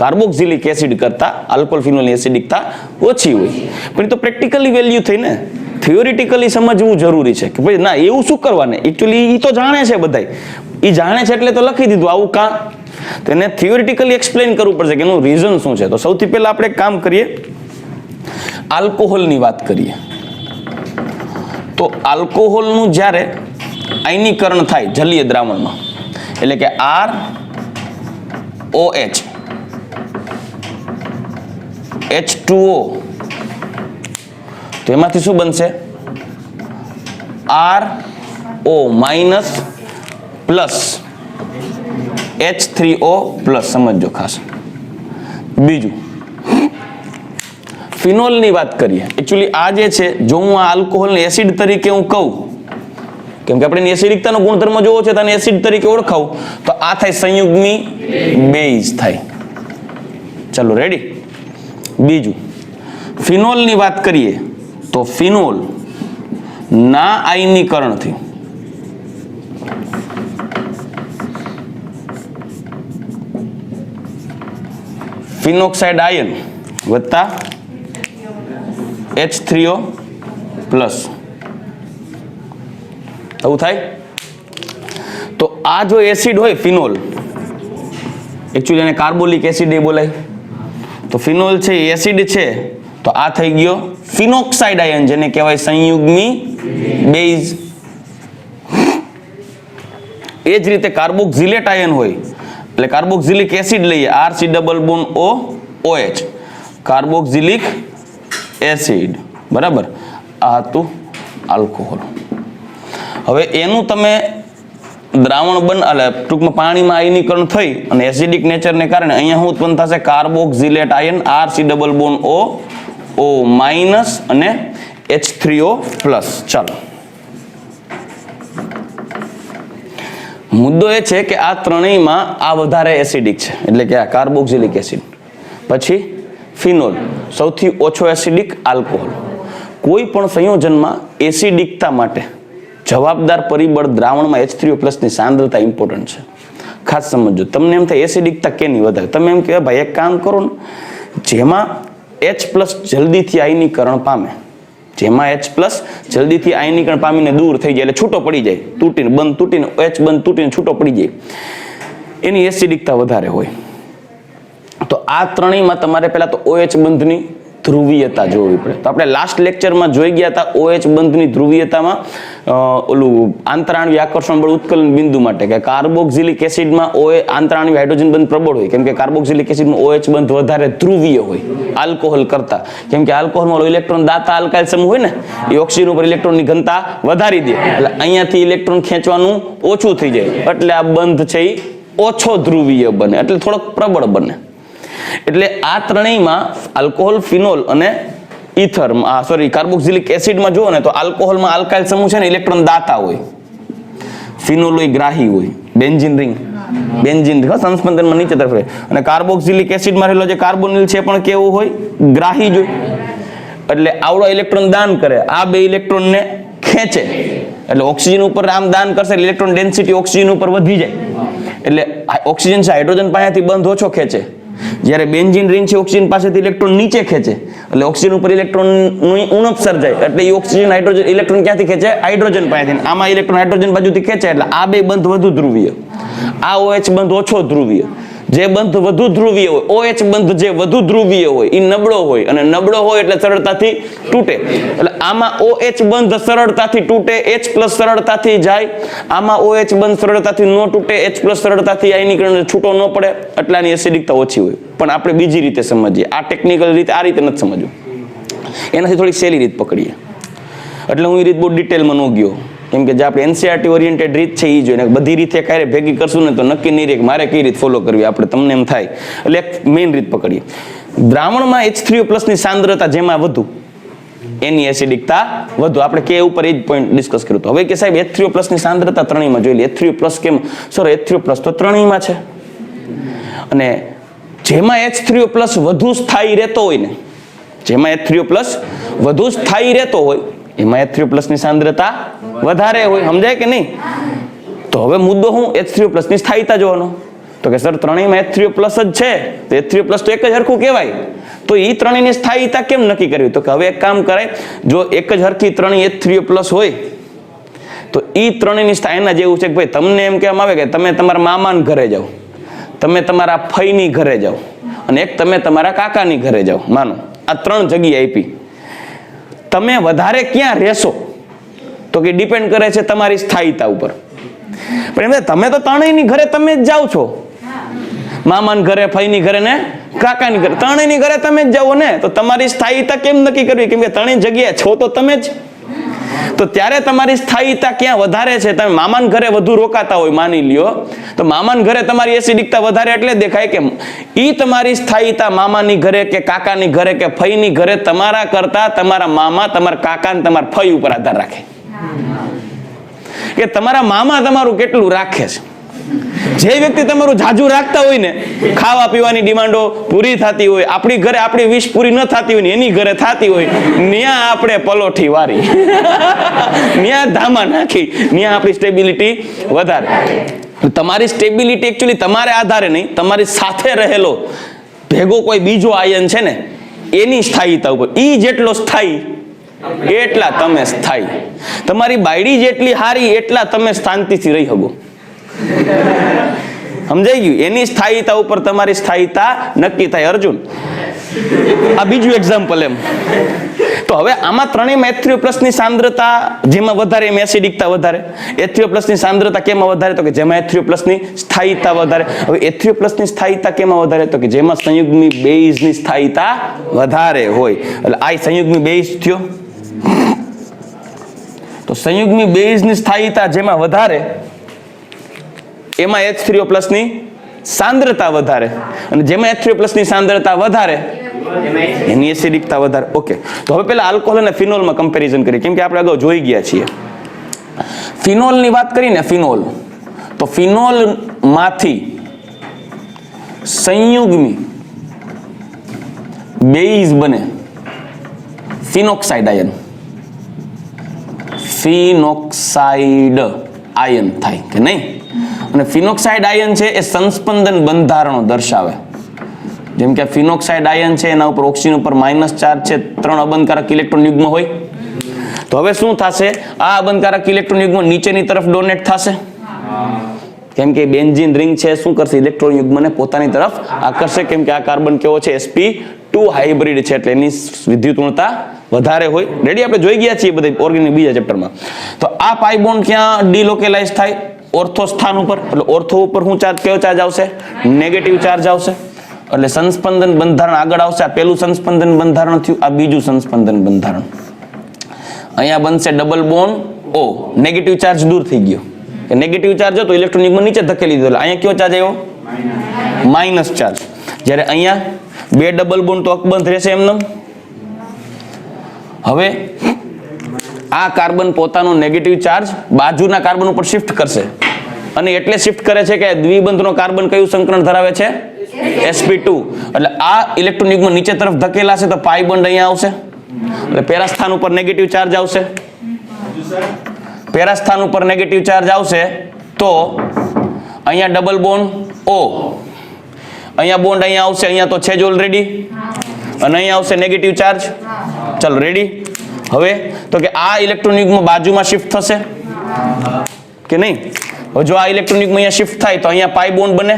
A: કાર્બોક્સિલિક એસિડ કરતા આલ્કોહોલ ફિનોલની એસિડિકતા ઓછી હોય. પણ તો પ્રેક્ટિકલી વેલ્યુ થઈ ને, થિયોરિટિકલી સમજવું જરૂરી છે કે ભાઈ ના એવું શું કરવાને. એકચ્યુઅલી એ તો જાણે છે, બધાય એ જાણે છે એટલે તો લખી દીધું. આવું કાં? તેને થિયોરિટિકલી એક્સપ્લેન કરવું પડશે કે એનું રીઝન શું છે. તો સૌથી પહેલા આપણે એક કામ કરીએ, આલ્કોહોલની વાત કરીએ. તો આલ્કોહોલનું જ્યારે આયનીકરણ થાય જલીય દ્રાવણમાં, એટલે કે ROH H2O, તો એમાંથી શું બનશે? RO minus plus H3O plus. સમજો ખાસ. બીજું, ફિનોલની વાત કરીએ. એકચ્યુઅલી આ જે છે, જો હું આ આલ્કોહોલને એસિડ તરીકે હું કહું, કેમ કે આપણે એસિડિકતાનો ગુણધર્મ જોવો છે તો આને એસિડ તરીકે ઓળખાવું, તો આ થાય સંયુગ્મી બેઝ થાય. ચાલો, રેડી? બીજું, ફિનોલની વાત કરીએ તો ફિનોલ ના આયનીકરણથી ફિનોક્સાઇડ આયન વત્તા H3O પ્લસ આવું થાય. તો આ જો એસિડ હોય ફિનોલ, એકચ્યુઅલી એને કાર્બોલિક એસિડ એ બોલાય. તો ફિનોલ છે એસિડ છે, તો આ થઈ ગયો ફિનોક્સાઇડ આયન, જેને કહેવાય સંયુગ્મી બેઝ. એ જ રીતે કાર્બોક્સિલેટ આયન હોય, એટલે કાર્બોક્સિલિક એસિડ લઈએ, RC double bond OH, carboxylic acid, બરાબર? આ હતું આલ્કોહોલ. હવે એનું તમે દ્રાવણ ટૂંકમાં પાણીમાં આયનીકરણ થઈ અને એસિડિક નેચરને કારણે અહીંયા શું ઉત્પન્ન થશે? Carboxylate ion RC double bond O minus અને H3O પ્લસ. ચાલો, મુદ્દો એ છે કે આ ત્રણેયમાં આ વધારે એસિડિક છે, એટલે કે આ કાર્બોક્સિલિક એસિડ, પછી ફિનોલ, સૌથી ઓછો એસિડિક આલ્કોહોલ. કોઈ પણ સંયોજનમાં એસિડિકતા માટે જવાબદાર પરિબળ દ્રાવણમાં H3O ની સાંદ્રતા ઇમ્પોર્ટન્ટ છે. ખાસ સમજો. તમને એમ થાય એસિડિકતા કેની વધારે, તમે એમ કે ભાઈ એક કામ કરો ને, જેમાં H+ જલ્દીથી આયનીકરણ પામે, જેમાં H+ જલ્દીથી આયનીકરણ પામીને દૂર થઈ જાય, એટલે છૂટો પડી જાય, તૂટીને બંધ તૂટીને H બંધ તૂટીને છૂટો પડી જાય, એની એસિડિકતા વધારે હોય. તો આ ત્રણેયમાં તમારે પહેલા તો OH બંધની ધ્રુવીયતા જોવી પડે. તો આપણે લાસ્ટ લેક્ચરમાં જોઈ ગયા હતા OH બંધની ધ્રુવીયતામાં ઓલું આંતરાણવી આકર્ષણ બળ ઉત્કલન બિંદુ માટે કે કાર્બોક્સિલિક એસિડમાં OH આંતરાણવી હાઇડ્રોજન બંધ પ્રબળ હોય, કેમ કે કાર્બોક્સિલિક એસિડમાં OH બંધ વધારે ધ્રુવીય હોય આલ્કોહોલ કરતા, કેમ કે આલ્કોહોલમાં ઇલેક્ટ્રોન દાતા આલ્કાઇલ સમૂહ હોય ને એ ઓક્સિજન ઉપર ઇલેક્ટ્રોનની ઘનતા વધારી દે, એટલે અહીંયાથી ઇલેક્ટ્રોન ખેંચવાનું ઓછું થઈ જાય, એટલે આ બંધ છે એ ઓછો ધ્રુવીય બને, એટલે થોડોક પ્રબળ બને. એટલે આ ત્રણેયમાં આલ્કોહોલ, ફિનોલ અને ઈથર કાર્બોક્સિલિક એસિડમાં જુઓ ને તો આલ્કોહોલમાં આલ્કાઇલ સમૂહ છે ને ઇલેક્ટ્રોન દાતા હોય, ફિનોલ હોય ગ્રાહી હોય, બેન્ઝીન રિંગ સંસ્પંદનમાં નીચે તરફ રહે, અને કાર્બોક્સિલિક એસિડમાં રહેલો જે કાર્બોનિલ છે પણ કેવું હોય, ગ્રાહી જ હોય. એટલે આવડો ઇલેક્ટ્રોન દાન કરે, આ બે ઇલેક્ટ્રોનને ખેંચે, એટલે ઓક્સિજન ઉપર આમ દાન કરશે એટલે ઇલેક્ટ્રોન ડેન્સિટી ઓક્સિજન ઉપર વધી જાય, એટલે ઓક્સિજન છે હાઇડ્રોજન પાસેથી બંધ ઓછો ખેંચે, જ્યારે બેન્ઝીન રિંગ છે ઓક્સિજન પાસેથી ઇલેક્ટ્રોન નીચે ખેંચે, એટલે ઓક્સિજન ઉપર ઇલેક્ટ્રોનની ઉણપ સર્જાય, એટલે એ ઓક્સિજન હાઇડ્રોજન ઇલેક્ટ્રોન ક્યાંથી ખેંચે, હાઇડ્રોજન પાસેથી, આમાં ઇલેક્ટ્રોન હાઇડ્રોજન બાજુથી ખેંચે, એટલે આ બે બંધ વધુ ધ્રુવીય, આ OH બંધ ઓછો ધ્રુવીય. જે બંધ વધુ ધ્રુવીય હોય, OH બંધ જે વધુ ધ્રુવીય હોય એ નબળો હોય, અને નબળો હોય એટલે સરળતાથી તૂટે, એટલે આમાં OH બંધ સરળતાથી તૂટે, H+ સરળતાથી જાય, આમાં OH બંધ સરળતાથી ન તૂટે, H+ સરળતાથી આયનીકરણ છૂટો ન પડે, એટલે આની એસિડિકતા ઓછી હોય. પણ આપણે બીજી રીતે સમજીએ, આ ટેકનિકલ રીતે આ રીતે નથી સમજવું, એનાથી થોડીક સહેલી રીત પકડીએ. એટલે હું એ રીત બહુ ડિટેલમાં ન ગયો, કેમ કે જે આપણે NCERT ઓરિએન્ટેડ રીત છે એ જોઈને બધી રીતે ક્યારે ભેગી કરશું ને તો નક્કી નહીં રહે કે મારે કઈ રીત ફોલો કરવી, આપણે તમને એમ થાય. એટલે એક મેઇન રીત પકડીએ. દ્રાવણમાં H3O+ ની સાંદ્રતા જેમાં વધુ એની એસિડિકતા વધુ. આપણે કે ઉપર એ જ પોઈન્ટ ડિસ્કસ કર્યો હતો. હવે કે સાહેબ H3O+ ની સાંદ્રતા ત્રણેયમાં જોઈ લે. H3O+ કેમ H3O+ તો ત્રણેયમાં છે, અને જેમાં H3O+ વધુ સ્થાયી રહેતો હોય ને, જેમાં H3O+ વધુ સ્થાયી રહેતો હોય એમાં H3O+ ની સાંદ્રતા વધારે હોય. સમજાય કે નહીં? તો હવે મુદ્દો હું H3O+ ની સ્થાયીતા જોવાનો, તો કે સર ત્રણેયમાં H3O+ જ છે, તો H3O+ તો એક જ હરખું કહેવાય, તો એ ત્રણેયની સ્થાયીતા કેમ નક્કી કરવી? તો કે હવે એક કામ કરાય, જો એક જ હરખી ત્રણેય H3O+ હોય તો એ ત્રણેયની સ્થાયીના જેવું છે કે ભાઈ તમને એમ કહેવામાં આવે કે તમે તમારા મામાના ઘરે જાઓ, તમે તમારા ફઈની ઘરે જાઓ, અને એક તમે તમારા કાકાની ઘરે જાઓ. માનો આ ત્રણ જગ્યા આપી, તમે વધારે ક્યાં રહેશો તો કે ડિપેન્ડ કરે છે તમારી સ્થાયીતા ઉપર. પણ એમ તમે તો ત્રણેયની ઘરે તમે જ જાઓ છો, મામાના ઘરે, ફઈની ઘરે ને કાકાની ઘરે, ત્રણેયની ઘરે તમે જ જાઓ ને, તો તમારી સ્થાયીતા કેમ નક્કી કરવી? કેમ કે ત્રણેય જગ્યાએ છો તો તમે જ, તો ત્યારે તમારી સ્થાયીતા ક્યાં વધારે છે? તમે મામાના ઘરે વધુ રોકાતા હોય માની લ્યો, તો મામાના ઘરે તમારી એસિડિકતા વધારે એટલે દેખાય કે ઈ તમારી સ્થાયીતા મામાની ઘરે કે કાકાની ઘરે કે ફઈની ઘરે તમારા કરતા તમારા મામા, તમારા કાકા ને તમારા ફઈ ઉપર આધાર રાખે, કે તમારા મામા તમારું કેટલું રાખે છે. જે વ્યક્તિ તમારું જાજુ રાખતા હોય ને, ખાવા પીવાની ડિમાન્ડો પૂરી થતી હોય, આપણી ઘરે આપણી વિશ પૂરી ન થતી હોય ને એની ઘરે થતી હોય, ન્યા આપણે પલોઠી વારી, ન્યા ધામા નાખી, ન્યા આપણી સ્ટેબિલિટી વધારે. તમારી સ્ટેબિલિટી એકચ્યુઅલી તમારે આધારે નહીં, તમારી સાથે રહેલો ભેગો કોઈ બીજો આયન છે ને એની સ્થાયીતા ઉપર. ઈ જેટલો સ્થાયી એટલા તમે સ્થાયી. તમારી બાયડી જેટલી હારી એટલા તમે શાંતિથી રહી શકો. સમજાઈ ગયું? એની સ્થાયીતા ઉપર તમારી સ્થાયીતા નક્કી થાય. અર્જુન, આ બીજું એક્ઝામ્પલ એમ. તો હવે આમાં ત્રણેયમાં H3O+ ની સાંદ્રતા જેમાં વધારે એમ એસિડિકતા વધારે. H3O+ ની સાંદ્રતા કેમાં વધારે? તો કે જેમાં H3O+ ની સ્થાયીતા વધારે. હવે H3O+ ની સ્થાયીતા કેમાં વધારે? તો કે જેમાં સંયુગ્મી બેઝની સ્થાયીતા વધારે હોય. એટલે આ સંયુગ્મી બેઝ થયો, તો સંયુગ્મી બેઝની સ્થાયીતા જેમાં વધારે એમાં H3O+ ની સાંદ્રતા વધારે, અને જેમાં H3O+ ની સાંદ્રતા વધારે એની એસિડિકતા વધારે. ઓકે, તો હવે પેલા આલ્કોહોલ અને ફિનોલમાં કમ્પેરિઝન કરીએ, કેમ કે આપણે અગાઉ જોઈ ગયા છીએ. ફિનોલની વાત કરીને, ફિનોલ, તો ફિનોલ માંથી સંયુગ્મી બેઝ બને ફિનોક્સાઇડ આયન. ફિનોક્સાઇડ આયન થાય કે નહીં? અને ફિનોક્સાઇડ આયન છે એ સંસ્પંદન બંધારણો દર્શાવે. જેમ કે ફિનોક્સાઇડ આયન છે એના ઉપર ઓક્સિજન ઉપર -ચાર્જ છે, 3 અબંધકારક ઇલેક્ટ્રોન યુગ્મ હોય. તો હવે શું થશે? આ અબંધકારક ઇલેક્ટ્રોન યુગ્મ નીચેની તરફ ડોનેટ થશે, કેમ કે બેન્ઝીન રિંગ છે શું કરશે? ઇલેક્ટ્રોન યુગ્મને પોતાની તરફ આકર્ષે, કેમ કે આ કાર્બન કેવો છે? sp2 હાઇબ્રિડ છે, એટલે એની વિદ્યુત ઋણતા વધારે હોય. રેડી, આપણે જોઈ ગયા છીએ બધા ઓર્ગેનિક બીજા ચેપ્ટરમાં. તો આ પાઈ બોન્ડ ક્યાં ડિલોકેલાઇઝ થાય? ઓર્થો સ્થાન ઉપર. એટલે ઓર્થો ઉપર શું ચાર્જ, કયો ચાર્જ આવશે? નેગેટિવ ચાર્જ આવશે. એટલે સંસ્પંદન બંધારણ આગળ આવશે. આ પેલું સંસ્પંદન બંધારણ થયું, આ બીજું સંસ્પંદન બંધારણ. અહીંયા બનશે double bond O. Negative charge દૂર થઈ ગયો. નેગેટિવ ચાર્જ હતો ઇલેક્ટ્રોન યુગ્મ નીચે ધકેલી દીધો. અહીંયા કયો ચાર્જ આવ્યો? Minus charge. જ્યારે અહીંયા બે ડબલ બોન્ડ તો અકબંધ રહેશે એમને. હવે આ કાર્બન પોતાનો નેગેટિવ ચાર્જ બાજુના કાર્બન ઉપર શિફ્ટ કરશે, અને એટલે શિફ્ટ કરે છે કે દ્વિબંધનો કાર્બન કયું સંકરણ ધરાવે છે? sp2. એટલે આ ઇલેક્ટ્રોન યુગ્મ નીચે તરફ ધકેલાશે તો પાઈ બોન્ડ અહીંયા આવશે. એટલે પેરા સ્થાન ઉપર નેગેટિવ ચાર્જ આવશે. પેરા સ્થાન ઉપર નેગેટિવ ચાર્જ આવશે તો અહીંયા ડબલ બોન્ડ O, અહીંયા બોન્ડ અહીંયા આવશે, અહીંયા તો છે જ ઓલરેડી, અને અહીંયા આવશે નેગેટિવ ચાર્જ. ચાલો રેડી. હવે તો કે આ ઇલેક્ટ્રોન યુગ્મ બાજુમાં શિફ્ટ થશે કે નહીં? હવે જો આ ઇલેક્ટ્રોન યુગ્મ અહીંયા શિફ્ટ થાય તો અહીંયા પાઈ બોન્ડ બને,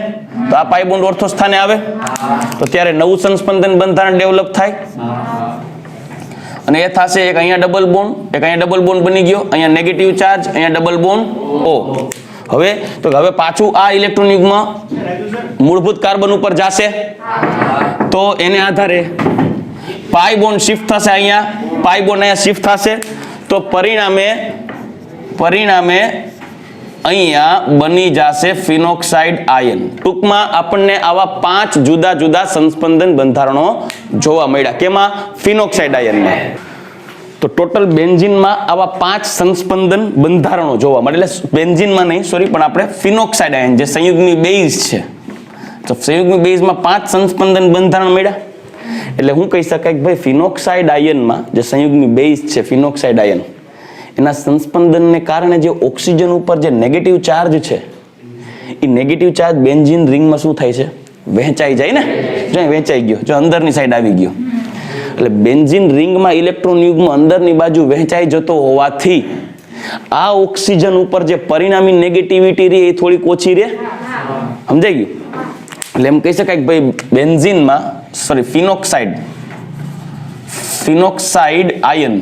A: તો આ પાઈ બોન્ડ ઓર્થો સ્થાને આવે, તો ત્યારે નવું સંસ્પંદન બંધારણ ડેવલપ થાય. અને એ થશે એક અહીંયા ડબલ બોન્ડ, એક અહીંયા ડબલ બોન્ડ બની ગયો, અહીંયા નેગેટિવ ચાર્જ, અહીંયા ડબલ બોન્ડ O. હવે તો હવે પાછું આ ઇલેક્ટ્રોન યુગ્મ મૂળભૂત કાર્બન ઉપર જશે, તો એને આધારે પાઈ બોન્ડ શિફ્ટ થશે. અહીંયા પાઈ બોન્ડ અહીંયા શિફ્ટ થશે, તો પરિણામે અહીંયા બની જશે ફિનોક્સાઇડ આયન. ટૂંકમાં આપણને આવા 5 જુદા જુદા સંસ્પંદન બંધારણો જોવા મળ્યા. કેમાં? ફિનોક્સાઇડ આયનમાં. તો ટોટલ બેન્ઝીનમાં આવા 5 સંસ્પંદન બંધારણો જોવા મળે. એટલે બેન્ઝીનમાં નહીં, સોરી, પણ આપણે ફિનોક્સાઇડ આયન જે સંયુગ્મી બેઝ છે, તો સંયુગ્મી બેઝમાં 5 સંસ્પંદન બંધારણ મળ્યા. એટલે હું કહી શકાય કે ભાઈ ફિનોક્સાઇડ આયનમાં જે સંયુગ્મી બેઝ છે ફિનોક્સાઇડ આયન, એના સંસ્પંદનને કારણે જે ઓક્સિજન ઉપર જે નેગેટિવ ચાર્જ છે, એ નેગેટિવ ચાર્જ બેન્ઝીન રિંગમાં શું થાય છે? વહેંચાઈ જાય ને. જો વહેંચાઈ ગયો, જો અંદરની સાઈડ આવી ગયો. એટલે બેન્ઝીન રિંગમાં ઇલેક્ટ્રોન યુગ્મ અંદરની બાજુ વહેંચાઈ જતો હોવાથી આ ઓક્સિજન ઉપર જે પરિણામી નેગેટિવિટી રહે એ થોડીક ઓછી રહે. સમજાઈ ગયું? એટલે એમ કહી શકાય કે ભાઈ બેન્ઝીનમાં, સોરી, ફિનોક્સાઇડ આયન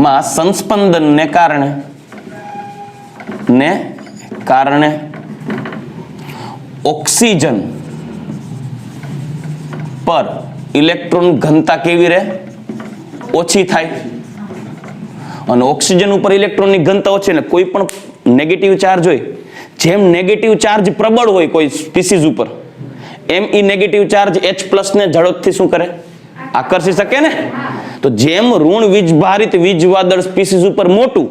A: માં સંસ્પંદનને કારણે ઓક્સિજન પર ઇલેક્ટ્રોન ઘનતા કેવી રહે? ઓછી થાય. અને ઓક્સિજન ઉપર ઇલેક્ટ્રોનની ઘનતા ઓછી, ને કોઈ પણ નેગેટિવ ચાર્જ હોય, જેમ નેગેટિવ ચાર્જ પ્રબળ હોય કોઈ સ્પીસીઝ ઉપર, એમ ઈ નેગેટિવ ચાર્જ H+ ને ઝડપથી શું કરે? આકર્ષી શકે ને. તો જેમ ઋણ વીજભારિત વીજવાદળ સ્પીસીઝ ઉપર મોટું,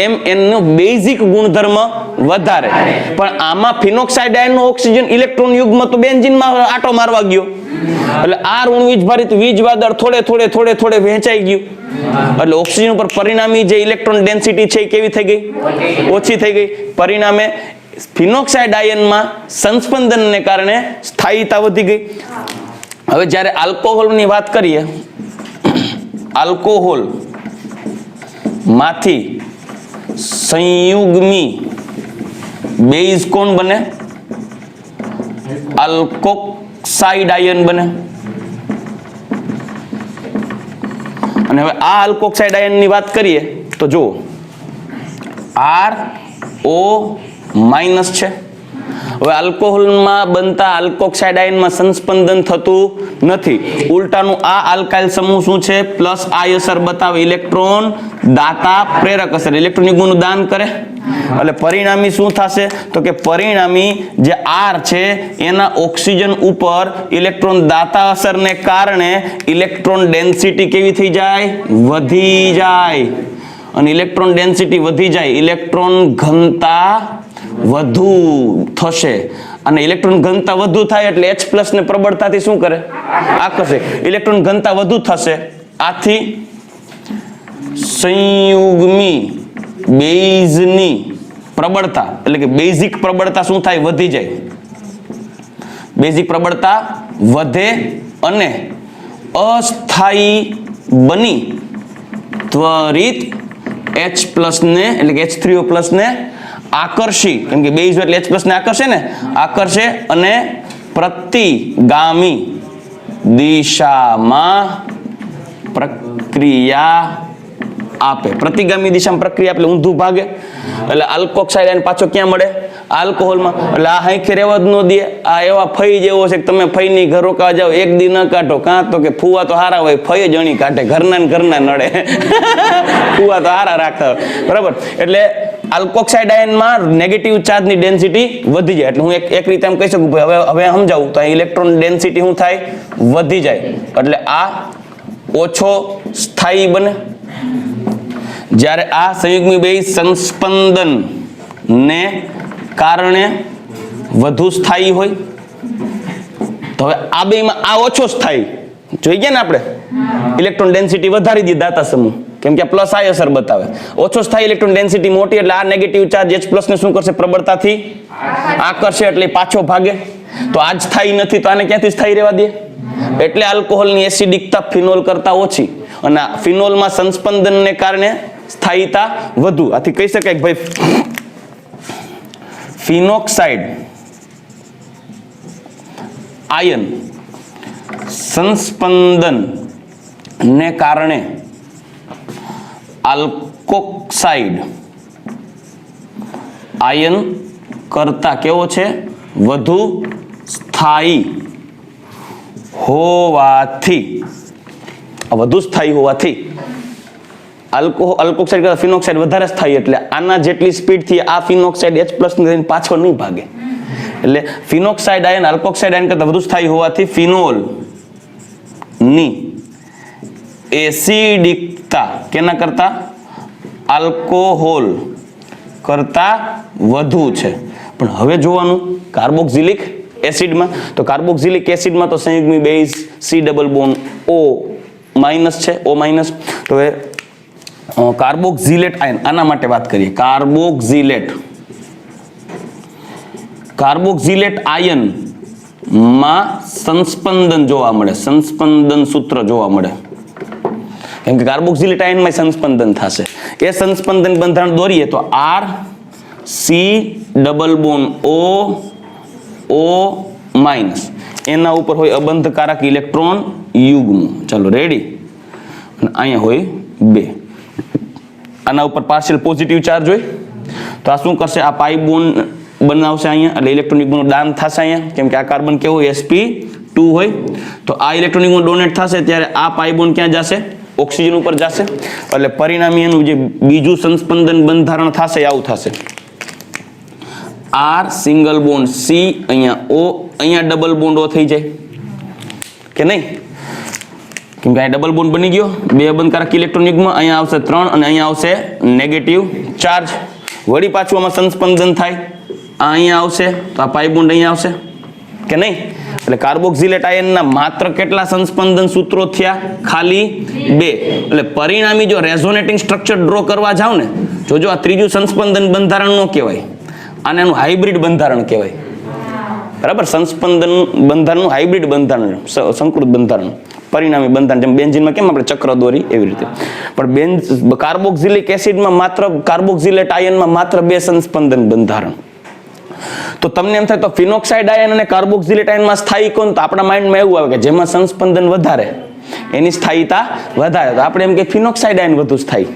A: એમ એનો બેઝિક ગુણધર્મ વધારે. પણ આમાં ફિનોક્સાઇડ આયનનો ઓક્સિજન ઇલેક્ટ્રોન યુગ્મ તો બેન્ઝીનમાં આટો મારવા ગયો, એટલે આ ઋણ વીજભારિત વીજવાદળ થોડે વહેંચાઈ ગયું. એટલે ઓક્સિજન ઉપર પરિણામી જે ઇલેક્ટ્રોન ડેન્સિટી છે એ કેવી થઈ ગઈ? ઓછી થઈ ગઈ. પરિણામે ફિનોક્સાઇડ આયનમાં સંસ્પંદનને કારણે સ્થાયીતા વધી ગઈ. હવે જ્યારે આલ્કોહોલની વાત કરીએ, આલ્કોહોલ માંથી સંયુગ્મી બેઝ કોણ બને? આલ્કોક્સાઇડ આયન બને. અને હવે આ આલ્કોક્સાઇડ આયનની વાત કરીએ તો જો RO- છે. હવે આલ્કોહોલમાં બનતા આલ્કોક્સાઇડ આયનમાં સંસ્પંદન થતું નથી. ઉલટાનું આ આલ્કાઇલ સમૂહ શું છે? પ્લસ આઈ અસર બતાવે, ઇલેક્ટ્રોન દાતા પ્રેરક અસર, ઇલેક્ટ્રોન યુગ્મનું દાન કરે. એટલે પરિણામી શું થશે? તો કે પરિણામી જે R છે એના ઓક્સિજન ઉપર ઇલેક્ટ્રોન દાતા અસરને કારણે ઇલેક્ટ્રોન ડેન્સિટી કેવી થઈ જાય? વધી જાય. અને ઇલેક્ટ્રોન ડેન્સિટી વધી જાય, ઇલેક્ટ્રોન ઘનતા વધુ થશે. અને ઇલેક્ટ્રોન ઘનતા વધુ થાય એટલે H+ ને પ્રબળતાથી શું કરે? આકર્ષે. ઇલેક્ટ્રોન ઘનતા વધુ થશે, આથી સંયુગ્મી બેઝની પ્રબળતા, એટલે કે બેઝિક પ્રબળતા શું થાય? વધી જાય. બેઝિક પ્રબળતા વધે અને અસ્થાયી બની ત્વરિત H+ ને, એટલે કે H3O+ ને આકર્ષી, કેમ કે બેઝ એટલે H+ ને આકર્ષે ને, આકર્ષે અને પ્રતિગામી દિશામાં પ્રક્રિયા આપે. પ્રતિગામી દિશામાં પ્રક્રિયા એટલે ઊંધું ભાગે, એટલે આલ્કોક્સાઇડ આયન પાછો ક્યાં મળે? આલ્કોહોલમાં. એટલે આ હાંખે રહેવા જ ન દે. આ એવા ફઈ જેવો છે કે તમે ફઈની ઘર રોકાવા જાઓ, એક દી ન કાઢો, કાં તો કે ફુવા તો હારા હોય, ફઈ જ અણી કાઢે, ઘરના ને ઘરના નડે. ફુવા તો હારા રાખતા હોય, બરાબર. એટલે આલ્કોક્સાઇડ આયનમાં નેગેટિવ ચાર્જની ડેન્સિટી વધી જાય. એટલે હું એક રીતે એમ કહી શકું ભાઈ, હવે સમજાવું તો ઇલેક્ટ્રોન ડેન્સિટી શું થાય? વધી જાય. એટલે આ ઓછો સ્થાયી બને. જ્યારે આ સંયુગ્મી બેઝ સંસ્પંદન ને કારણે વધુ સ્થાયી હોય. તો હવે આ બેમાં આ ઓછો સ્થાયી જોઈ ગયા ને આપણે, ઇલેક્ટ્રોન ડેન્સિટી વધારી દીધી દાતા સમૂહ, કેમ કે પ્લસ આ અસર બતાવે. ઓછો સ્થાયી ઇલેક્ટ્રોન ડેન્સિટી મોટી, એટલે આ નેગેટિવ ચાર્જ H+ ને શું કરશે? પ્રબળતાથી આકર્ષે, એટલે પાછો ભાગે. તો આ જ સ્થાયી નથી, તો આને ક્યાંથી સ્થાયી રહેવા દે? એટલે આલ્કોહોલની એસિડિકતા ફિનોલ કરતા ઓછી, અને ફિનોલમાં સંસ્પંદનને કારણે સ્થાયીતા વધુ. આથી કહી શકાય કે ભાઈ ફિનોક્સાઇડ આયન સંસ્પંદન ને કારણે આલ્કોક્સાઇડ આયન કરતા કેવો છે? વધુ સ્થાયી હોવાથી, વધુ સ્થાયી હોવાથી આલ્કોક્સાઇડ કરતા ફિનોક્સાઇડ વધારે સ્થાયી, એટલે આના જેટલી સ્પીડથી આ ફિનોક્સાઇડ H+ ને પાછો નહીં ભાગે. એટલે ફિનોક્સાઇડ આયન આલ્કોક્સાઇડ આયન કરતા વધુ સ્થાયી હોવાથી ફિનોલ ની એસિડિકતા કેના કરતા? આલ્કોહોલ કરતા વધુ છે. પણ હવે જોવાનું કાર્બોક્સિલિક એસિડમાં, તો કાર્બોક્સિલિક એસિડમાં તો સંયુગ્મી base C double bond O minus છે, O માઇનસ. તો હવે કાર્બોક્સિલેટ આયન, આના માટે વાત કરીએ. કાર્બોક્સિલેટ આયન માં સંસ્પંદન જોવા મળે, સંસ્પંદન સૂત્ર જોવા મળે. કેમ કે કાર્બોક્સિલેટ આયનમાં સંસ્પંદન થશે. એ સંસ્પંદન બંધારણ દોરીએ તો R C double bond O minus, એના ઉપર હોય અબંધકારક ઇલેક્ટ્રોન યુગ્મ. ચાલો રેડી. અને અહીંયા હોય 2, આના ઉપર પાર્શિયલ પોઝિટિવ ચાર્જ હોય. તો આ શું કરશે? આ પાઈ બોન્ડ બનાવશે અહીંયા, એટલે ઇલેક્ટ્રોન યુગ્મનું દાન થશે અહીંયા. કેમ કે આ કાર્બન કેવો હોય? sp2 હોય. તો આ ઇલેક્ટ્રોન યુગ્મ ડોનેટ થશે ત્યારે આ પાઈ બોન્ડ ક્યાં જશે? ઓક્સિજન ઉપર જશે. એટલે પરિણામી એનું જે બીજું સંસ્પંદન બંધારણ થશે આવું થશે. R સિંગલ બોન્ડ C, અહીંયા O, અહીંયા ડબલ બોન્ડ O થઈ જાય કે નહીં? કેમ કે અહીંયા ડબલ બોન્ડ બની ગયો, 2 અબંધકારક ઇલેક્ટ્રોન યુગ્મ, અહીંયા આવશે 3 અને અહીંયા આવશે નેગેટિવ ચાર્જ. વળી પાછું આમાં સંસ્પંદન થાય, અહીંયા આવશે તો આ પાઈ બોન્ડ અહીંયા આવશે કે નહીં? એટલે કાર્બોક્સિલેટ આયનના માત્ર કેટલા સંસ્પંદન સૂત્રો થયા? ખાલી 2. એટલે પરિણામી જો રેઝોનેટિંગ સ્ટ્રક્ચર ડ્રો કરવા જાવ ને, જોજો આ ત્રીજું સંસ્પંદન બંધારણ નો કહેવાય, આને એનું હાઇબ્રિડ બંધારણ કહેવાય. બરાબર? સંસ્પંદન બંધારણનું હાઇબ્રિડ બંધારણ, સંકૃત બંધારણ, પરિણામી બંધારણ. જેમ બેન્ઝીનમાં કેમ આપણે ચક્ર દોરી એવી રીતે. પણ કાર્બોક્સિલિક એસિડમાં માત્ર, કાર્બોક્સિલેટ આયનમાં માત્ર 2 સંસ્પંદન બંધારણ. તો તમને એમ થાય તો ફિનોક્સાઇડ આયન અને કાર્બોક્સિલેટ આયનમાં સ્થાયી કોણ? તો આપણા માઇન્ડમાં એવું આવે કે જેમાં સંસ્પંદન વધારે એની સ્થાયીતા વધારે, તો આપણે એમ કે ફિનોક્સાઇડ આયન વધુ સ્થાયી.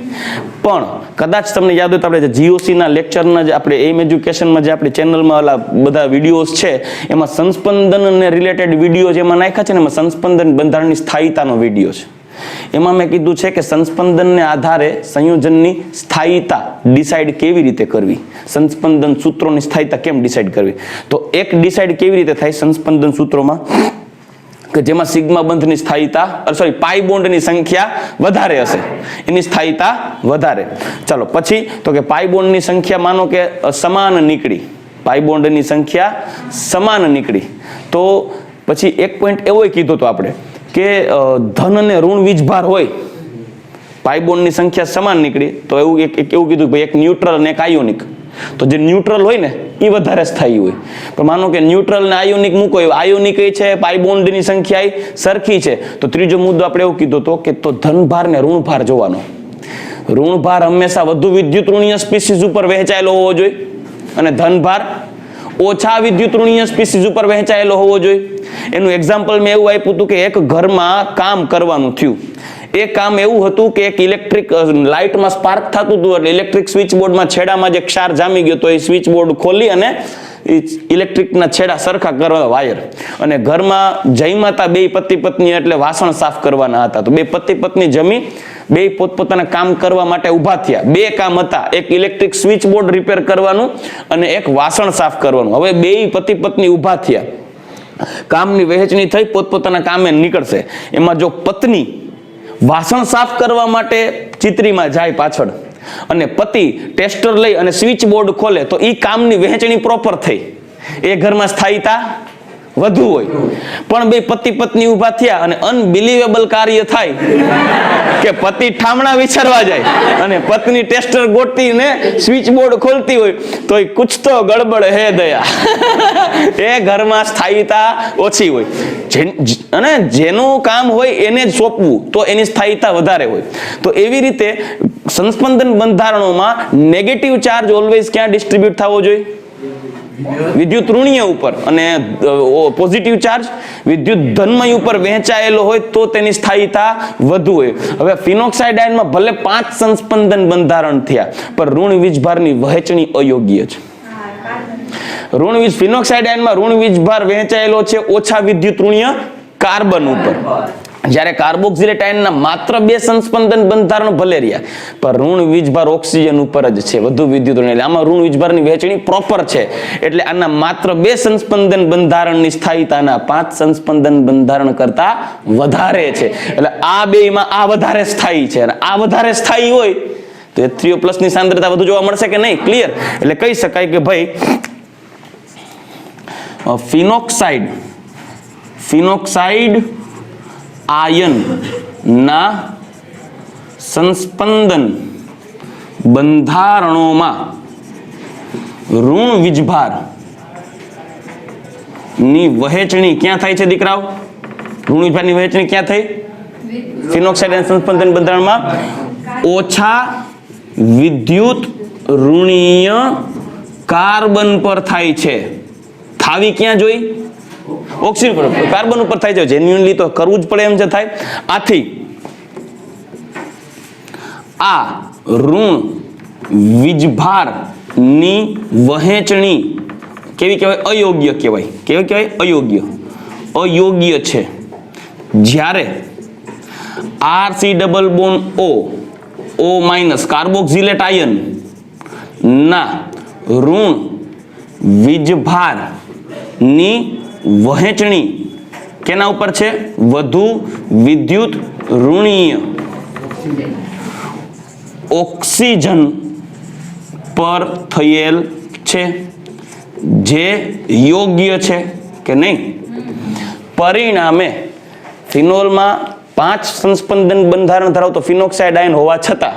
A: પણ કદાચ તમને યાદ હોય તો આપણે જે GOC ના લેક્ચરના જે આપણે એમ એજ્યુકેશનમાં જે આપણી ચેનલમાં ઓલા બધા વિડીયોઝ છે એમાં સંસ્પંદન અને રિલેટેડ વિડીયો જેમાં નાખ્યા છે ને, એમાં સંસ્પંદન બંધારણની સ્થાયીતાનો વિડીયો છે. એમાં મેં કીધું છે કે સંસ્પંદનને આધારે સંયોજનની સ્થાયીતા ડિસાઇડ કેવી રીતે કરવી, સંસ્પંદન સૂત્રોની સ્થાયીતા કેમ ડિસાઇડ કરવી. તો એક ડિસાઇડ કેવી રીતે થાય સંસ્પંદન સૂત્રોમાં, કે જેમાં સિગ્મા બંધની સ્થાયીતા, પાઈ બોન્ડની સંખ્યા વધારે હશે, એની સ્થાયીતા વધારે. ચાલો પછી તો કે પાઈ બોન્ડની સંખ્યા માનો કે સમાન નીકળી, પાઈ બોન્ડની સંખ્યા સમાન નીકળી, તો પછી એક પોઈન્ટ એવો કીધો તો આપણે કે ધન અને ઋણ વીજભાર હોય, પાઈ બોન્ડની સંખ્યા સમાન નીકળી, તો એવું એવું કીધું ભાઈ એક ન્યુટ્રલ અને એક આયોનિક. તો જે ન્યુટ્રલ હોય ને એ વધારે સ્થાયી હોય. પણ માનો કે ન્યુટ્રલ ને આયોનિક મૂકો, આયોનિક છે, પાઈ બોન્ડની સંખ્યા સરખી છે, તો ત્રીજો મુદ્દો આપણે એવું કીધો તો કે તો ધનભાર ને ઋણભાર જોવાનો. ઋણભાર હંમેશા વધુ વિદ્યુત ઋણીય સ્પીસીઝ ઉપર વહેંચાયેલો હોવો જોઈએ અને ધનભાર ઓછા વિદ્યુત ઋણીય સ્પીસીઝ ઉપર વહેંચાયેલો હોવો જોઈએ. એનું એક્ઝામ્પલ મેં એવું આપ્યું હતું કે એક ઘરમાં કામ કરવાનું થયું, એ કામ એવું હતું કે એક ઇલેક્ટ્રિક લાઇટમાં સ્પાર્ક થતું હતું એટલે ઇલેક્ટ્રિક સ્વિચ બોર્ડમાં છેડામાં જે ક્ષાર જામી ગયો તો એ સ્વિચ બોર્ડ ખોલી અને ઇલેક્ટ્રિકના છેડા સરખા કરવા વાયર અને ઘરમાં જઈમાતા બે પતિ પત્ની એટલે વાસણ સાફ કરવાના હતા તો બે પતિ પત્ની જમી બે પોતપોતાના કામ કરવા માટે ઊભા થયા બે કામ હતા એક ઇલેક્ટ્રિક સ્વિચ બોર્ડ રિપેર કરવાનું અને એક વાસણ સાફ કરવાનું હવે બે પતિ પત્ની ઊભા થયા કામની વહેંચણી થઈ પોતપોતાના કામે નીકળશે એમાં જો પત્ની વાસણ સાફ કરવા માટે ચિત્રીમાં જાય પાછળ અને પતિ ટેસ્ટર લઈ અને સ્વિચ બોર્ડ ખોલે તો ઈ કામની વહેંચણી પ્રોપર થઈ એ ઘરમાં સ્થાયીતા વધુ હોય પણ બે પતિ પત્ની ઊભા થયા અને અનબિલીવેબલ કાર્ય થાય કે પતિ ઠામણા વિચારવા જાય અને પત્ની ટેસ્ટર ગોતીને સ્વિચ બોર્ડ ખોલતી હોય તો કુછ તો ગડબડ હે દયા એ ઘરમાં સ્થાયીતા ઓછી હોય અને જેનું કામ હોય એને જ સોંપવું તો એની સ્થાયીતા વધારે હોય તો એવી રીતે સંસ્પંદન બંધારણોમાં નેગેટિવ ચાર્જ ઓલવેઝ ક્યાં ડિસ્ટ્રીબ્યુટ થવો જોઈએ વિદ્યુત ઋણીય ઉપર અને પોઝિટિવ ચાર્જ વિદ્યુત ધનમય ઉપર વહેંચાયેલો હોય તો તેની સ્થાયીતા વધુ હોય હવે ફિનોક્સાઇડ આયનમાં ભલે 5 સંસ્પંદન બંધારણ થયા પણ ઋણ વીજભારની વહેંચણી અયોગ્ય છે ફિનોક્સાઇડ આયનમાં ઋણ વીજભાર વહેંચાયેલો છે ઓછા વિદ્યુત ઋણીય કાર્બન ઉપર જ્યારે કાર્બોક્સિલેટ આયનના માત્ર 2 સંસ્પંદન બંધારણ ભલે રહ્યા પણ ઋણ વીજભાર ઓક્સિજન ઉપર જ છે વધુ વિદ્યુત ઋણ એટલે આમાં ઋણ વીજભારની વહેંચણી પ્રોપર છે એટલે આના માત્ર 2 સંસ્પંદન બંધારણની સ્થાયીતાના 5 સંસ્પંદન બંધારણ કરતા વધારે છે એટલે આ બેમાં આ વધારે સ્થાયી છે અને આ વધારે સ્થાયી હોય તો H3O+ ની સાંદ્રતા વધુ જોવા મળશે કે નહીં ક્લિયર એટલે કહી શકાય કે ભાઈ ફિનોક્સાઇડ આયન ના સંસ્પંદન બંધારણોમાં ઋણ વીજભાર ની વહેંચણી ક્યાં થાય છે દીકરાઓ ઋણ વીજભારની વહેંચણી ક્યાં થઈ ફિનોક્સાઇડ સંસ્પંદન બંધારણમાં ઓછા વિદ્યુત ઋણીય કાર્બન પર થાય છે થાવી ક્યાં જોઈ ઓક્સિજન પર કાર્બન ઉપર થાય છે જેન્યુઇનલી તો કરવું જ પડે એમ છે થાય આથી આ ઋણ વીજભાર ની વહેંચણી કેવી કહેવાય અયોગ્ય કહેવાય કેવી કહેવાય અયોગ્ય છે જ્યારે RC double bond O carboxylate ion ના ઋણ વીજભાર ની વહેંચણી કેના ઉપર છે વધુ વિદ્યુત ઋણીય ઓક્સિજન પર થયેલ છે જે યોગ્ય છે કે નહીં પરિણામે ફિનોલમાં 5 સંસ્પંદન બંધારણ ધરાવતો ફિનોક્સાઇડ આયન હોવા છતાં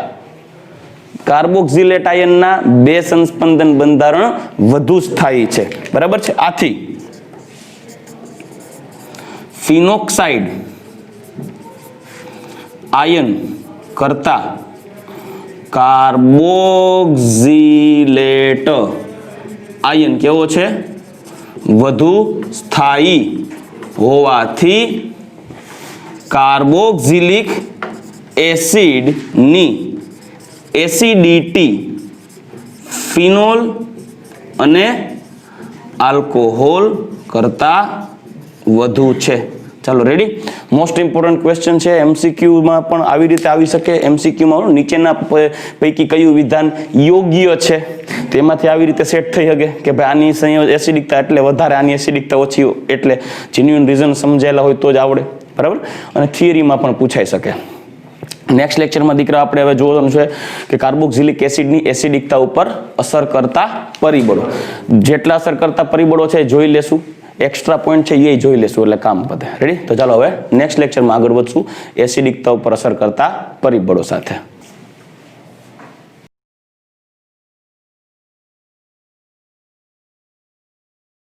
A: કાર્બોક્સિલેટ આયનના 2 સંસ્પંદન બંધારણ વધુ સ્થાયી છે બરાબર છે આથી ફિનોક્સાઇડ આયન કરતા કાર્બોક્સિલેટ આયન કેવો છે વધુ સ્થાયી હોવાથી કાર્બોક્સિલિક એસિડ ની એસિડિટી ફિનોલ અને આલ્કોહોલ કરતા વધુ છે ચાલો રેડી મોસ્ટ ઇમ્પોર્ટન્ટ ક્વેશ્ચન છે MCQ માં પણ આવી રીતે આવી શકે MCQ માં નીચેના પૈકી કયું વિધાન યોગ્ય છે તેમાંથી આવી રીતે સેટ થઈ શકે કે ભાઈ આની સંયોજન એસિડિકતા એટલે વધારે આની એસિડિકતા ઓછી એટલે જેન્યુઇન રીઝન સમજાયેલા હોય તો જ આવડે બરાબર અને થિયરીમાં પણ પૂછાઈ શકે નેક્સ્ટ લેક્ચરમાં દીકરા આપણે હવે જોવાનું છે કે કાર્બોક્સિલિક એસિડની એસિડિકતા ઉપર અસર કરતા પરિબળો જેટલા અસર કરતા પરિબળો છે જોઈ લેશું એક્સ્ટ્રા પોઈન્ટ છે એ જોઈ લેશું એટલે કામ પતે રેડી તો ચાલો હવે નેક્સ્ટ લેક્ચરમાં આગળ વધશું એસિડિકતા ઉપર અસર કરતા પરિબળો સાથે